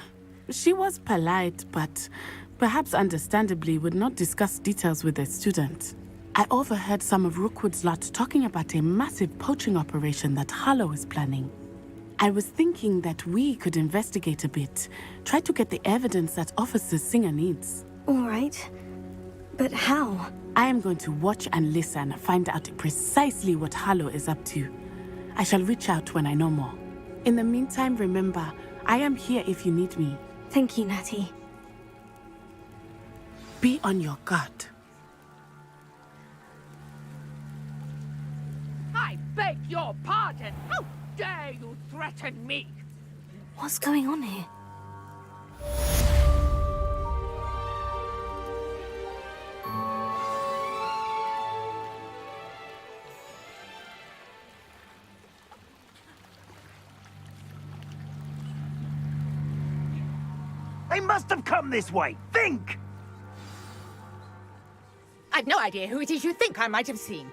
She was polite, but perhaps understandably would not discuss details with a student. I overheard some of Rookwood's lot talking about a massive poaching operation that Harlow is planning. I was thinking that we could investigate a bit, try to get the evidence that Officer Singer needs. All right. But how? I am going to watch and listen, find out precisely what Harlow is up to. I shall reach out when I know more. In the meantime, remember, I am here if you need me. Thank you, Natty. Be on your guard. I beg your pardon! How dare you threaten me? What's going on here? They must have come this way. Think! I've no idea who it is you think I might have seen.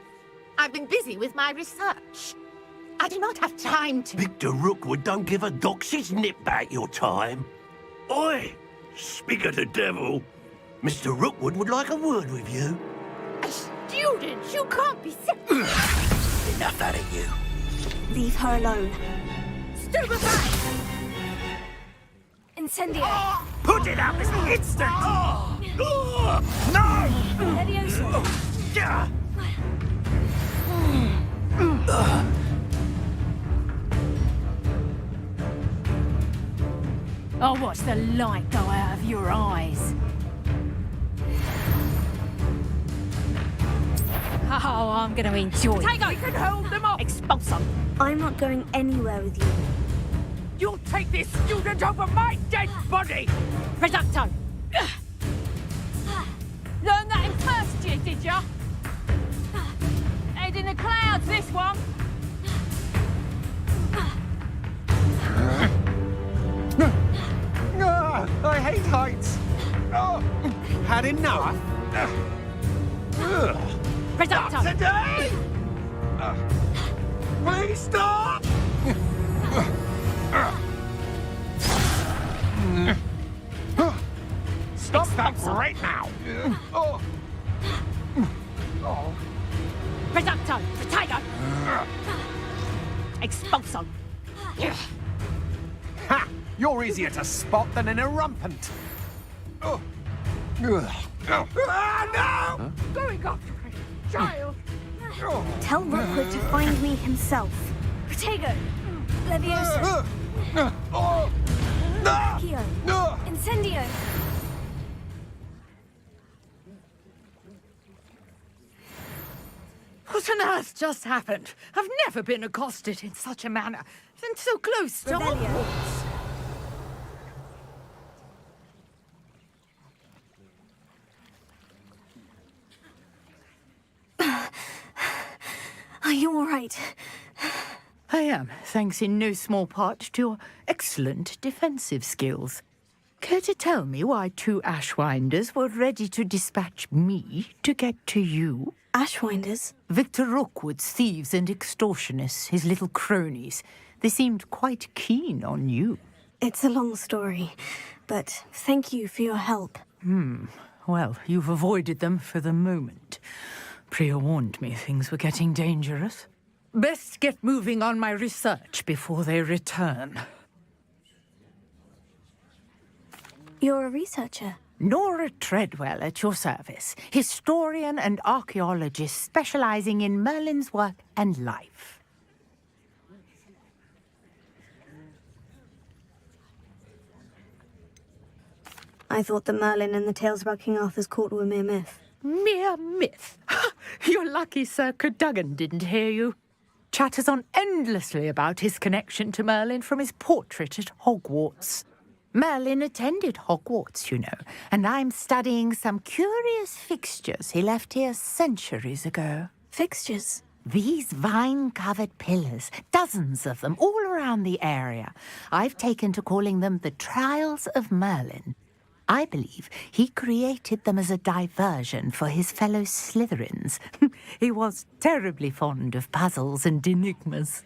I've been busy with my research. I do not have time to... Victor Rookwood don't give a doxy's nip back your time. Oi! Speak of the devil. Mr. Rookwood would like a word with you. A student? You can't be serious. Enough out of you. Leave her alone. Stupefy! Incendio! Put it out this instant! No! Leviosa! I'll watch the light go out of your eyes. Oh, I'm going to enjoy it. Take, we can hold them off! Expulsum! I'm not going anywhere with you. You'll take this student over my dead body! Reducto! Learned that in first year, did ya? Head in the clouds, this one! I hate heights. Had enough? Reducto! Not today! Please stop! Stop that right now. Reducto! Potato! Expulsum! Ha! You're easier to spot than an irrumpant. Ah, no! Going after a child! Tell Rookwood to find me himself. Protego! Leviosa! Accio! Incendio! What on earth just happened? I've never been accosted in such a manner, and so close to Hogwarts. Are you all right? I am, thanks in no small part to your excellent defensive skills. Care to tell me why two Ashwinders were ready to dispatch me to get to you? Ashwinders? Victor Rookwood's thieves and extortionists, his little cronies. They seemed quite keen on you. It's a long story, but thank you for your help. Well, you've avoided them for the moment. Priya warned me things were getting dangerous. Best get moving on my research before they return. You're a researcher? Nora Treadwell at your service, historian and archaeologist specializing in Merlin's work and life. I thought that Merlin and the tales about King Arthur's court were mere myth. Mere myth? You're lucky Sir Cadogan didn't hear you. Chatters on endlessly about his connection to Merlin from his portrait at Hogwarts. Merlin attended Hogwarts, you know, and I'm studying some curious fixtures he left here centuries ago. Fixtures? These vine-covered pillars, dozens of them, all around the area. I've taken to calling them the Trials of Merlin. I believe he created them as a diversion for his fellow Slytherins. He was terribly fond of puzzles and enigmas.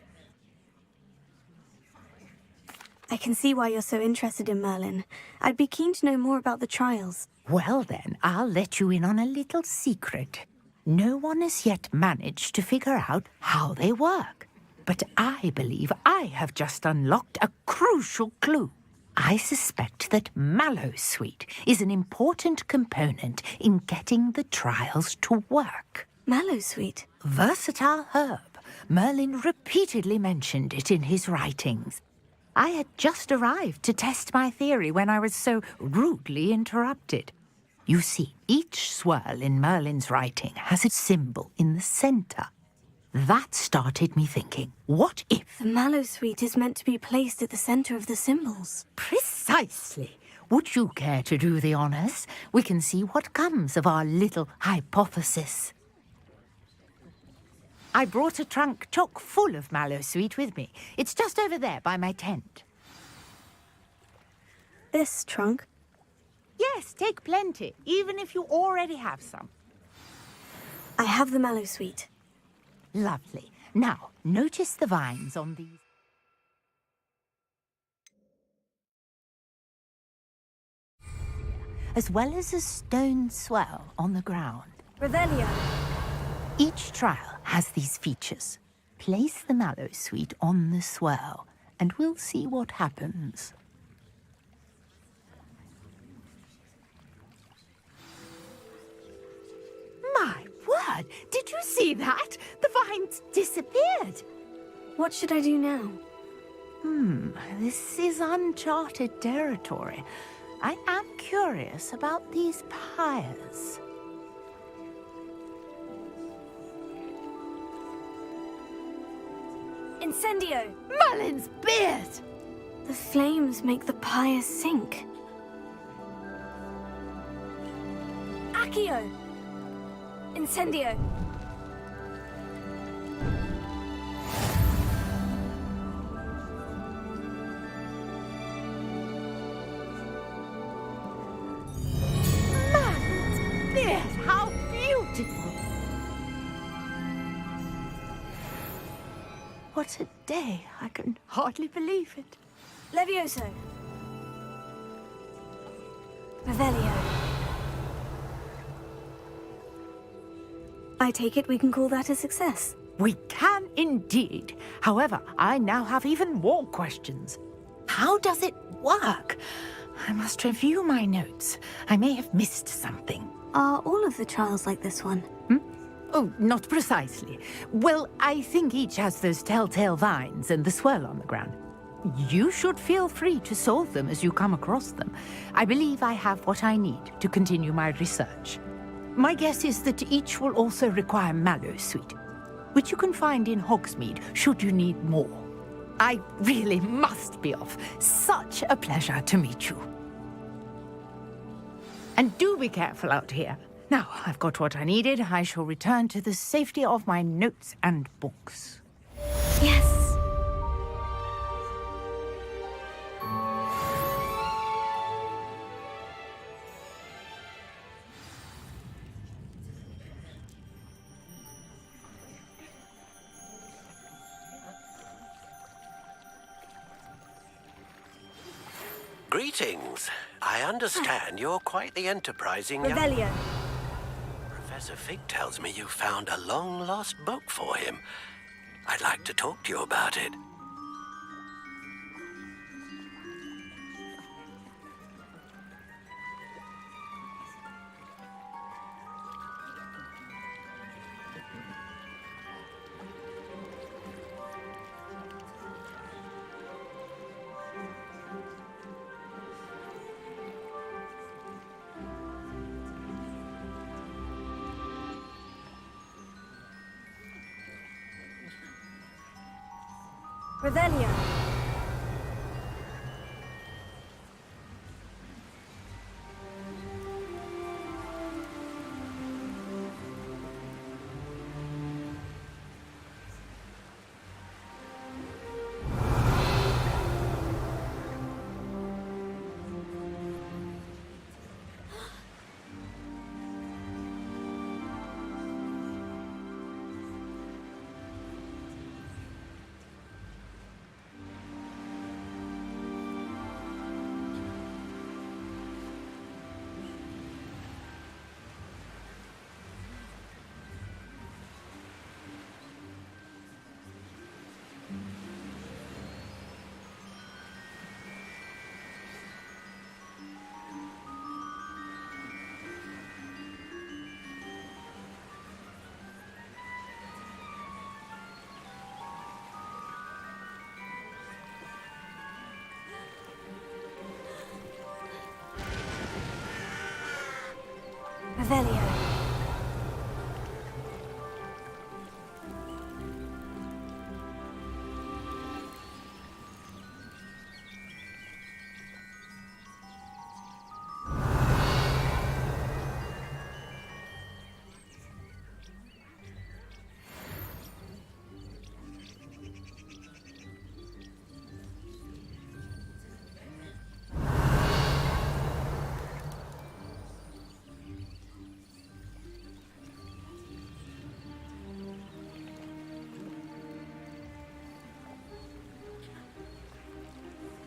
I can see why you're so interested in Merlin. I'd be keen to know more about the trials. Well then, I'll let you in on a little secret. No one has yet managed to figure out how they work. But I believe I have just unlocked a crucial clue. I suspect that Mallowsweet is an important component in getting the trials to work. Mallowsweet? Versatile herb. Merlin repeatedly mentioned it in his writings. I had just arrived to test my theory when I was so rudely interrupted. You see, each swirl in Merlin's writing has a symbol in the center. That started me thinking, what if... The Mallowsweet is meant to be placed at the center of the symbols. Precisely. Would you care to do the honors? We can see what comes of our little hypothesis. I brought a trunk chock full of Mallowsweet with me. It's just over there by my tent. This trunk? Yes, take plenty, even if you already have some. I have the mallow sweet. Lovely. Now, notice the vines on these. As well as a stone swell on the ground. Revelio. Each trial has these features. Place the mallow sweet on the swirl, and we'll see what happens. My word! Did you see that? The vines disappeared. What should I do now? This is uncharted territory. I am curious about these pyres. Incendio! Mullins' beard! The flames make the pyre sink. Accio! Incendio! Mullins' beard! How beautiful! What a day! I can hardly believe it. Levioso! Revelio. I take it we can call that a success. We can indeed. However, I now have even more questions. How does it work? I must review my notes. I may have missed something. Are all of the trials like this one? Oh, not precisely. Well, I think each has those telltale vines and the swirl on the ground. You should feel free to solve them as you come across them. I believe I have what I need to continue my research. My guess is that each will also require mallow sweet, which you can find in Hogsmeade should you need more. I really must be off. Such a pleasure to meet you. And do be careful out here. Now, I've got what I needed. I shall return to the safety of my notes and books. Yes. Greetings. I understand you're quite the enterprising young... Revelio. Professor Fig tells me you found a long-lost book for him. I'd like to talk to you about it. Revelio. Revelio.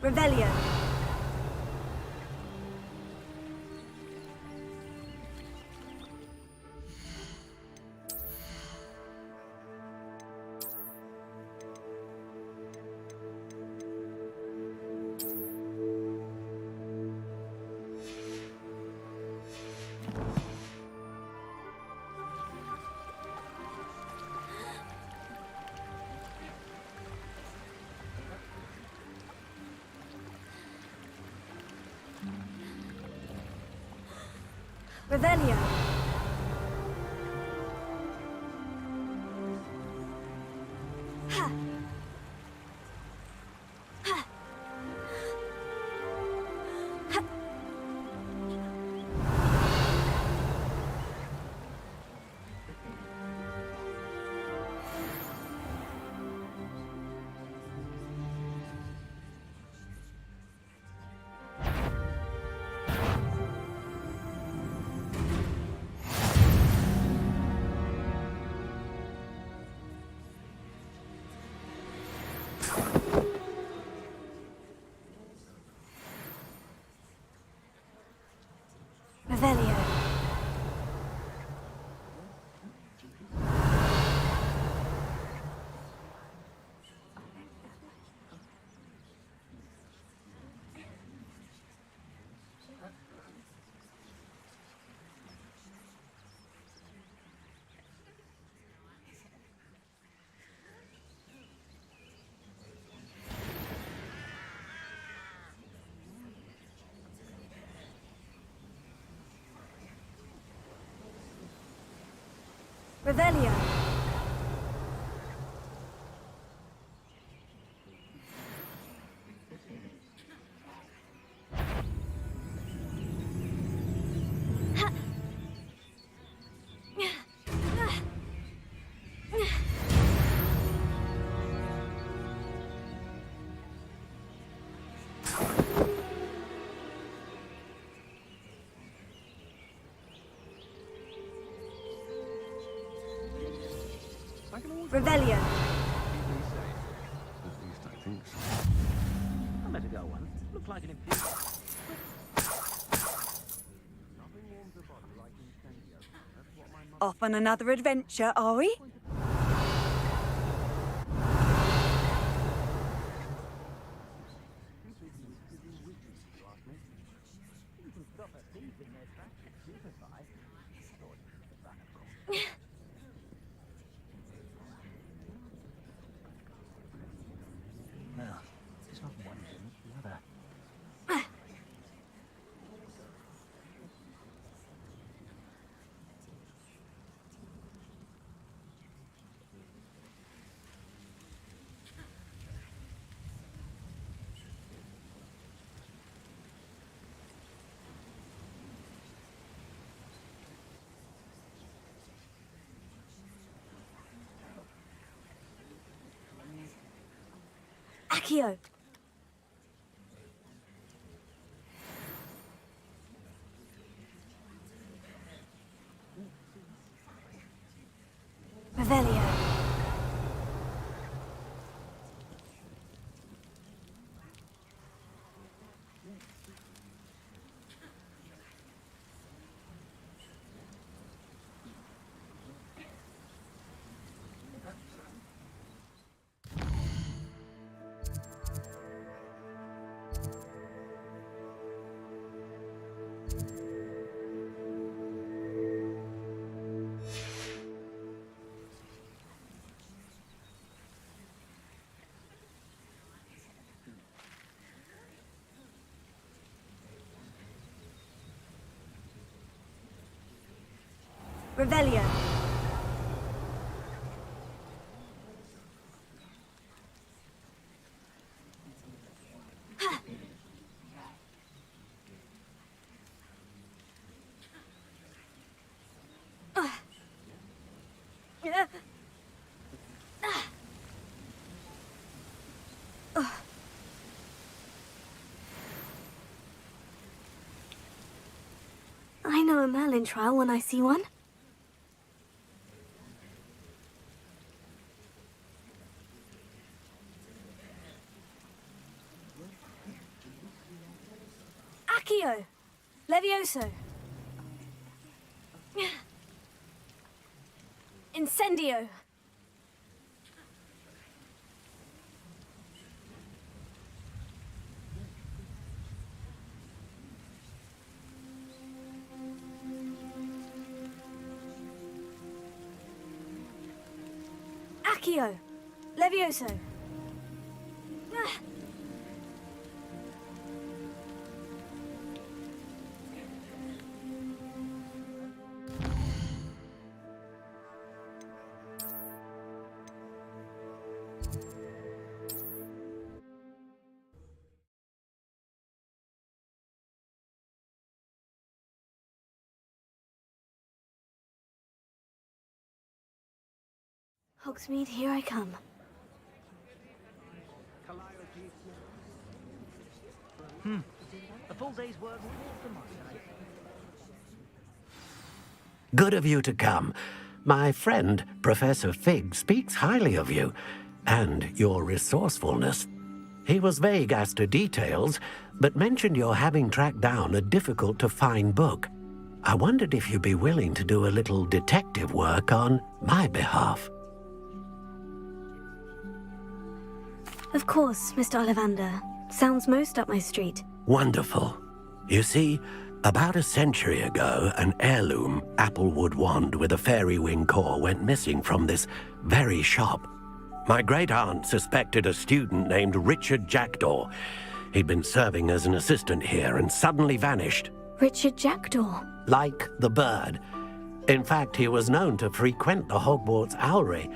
Revelio. Revelio. Ha. Ha. Ha. Revelio. Revelio. Revelio. At least I think so. I met a girl once. Looked like an imperial. Off on another adventure, are we? Well, it's not one thing, it's the other. Accio. Revelio. Revelio. I know a Merlin trial when I see one. Accio! Levioso! Incendio! Accio! Levioso! Hogsmeade, here I come. A full day's work from my side. Good of you to come. My friend, Professor Fig, speaks highly of you and your resourcefulness. He was vague as to details, but mentioned your having tracked down a difficult-to-find book. I wondered if you'd be willing to do a little detective work on my behalf. Of course, Mr. Ollivander. Sounds most up my street. Wonderful. You see, about a century ago, an heirloom applewood wand with a fairy wing core went missing from this very shop. My great-aunt suspected a student named Richard Jackdaw. He'd been serving as an assistant here and suddenly vanished. Richard Jackdaw? Like the bird. In fact, he was known to frequent the Hogwarts Owlery.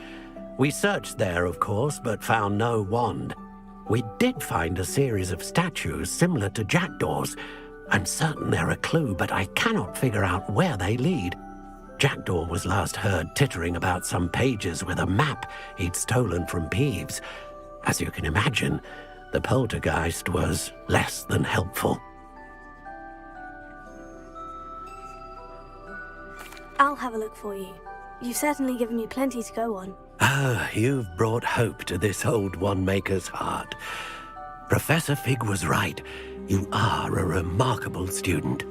We searched there, of course, but found no wand. We did find a series of statues similar to Jackdaw's. I'm certain they're a clue, but I cannot figure out where they lead. Jackdaw was last heard tittering about some pages with a map he'd stolen from Peeves. As you can imagine, the poltergeist was less than helpful. I'll have a look for you. You've certainly given me plenty to go on. Ah, you've brought hope to this old one-maker's heart. Professor Fig was right. You are a remarkable student.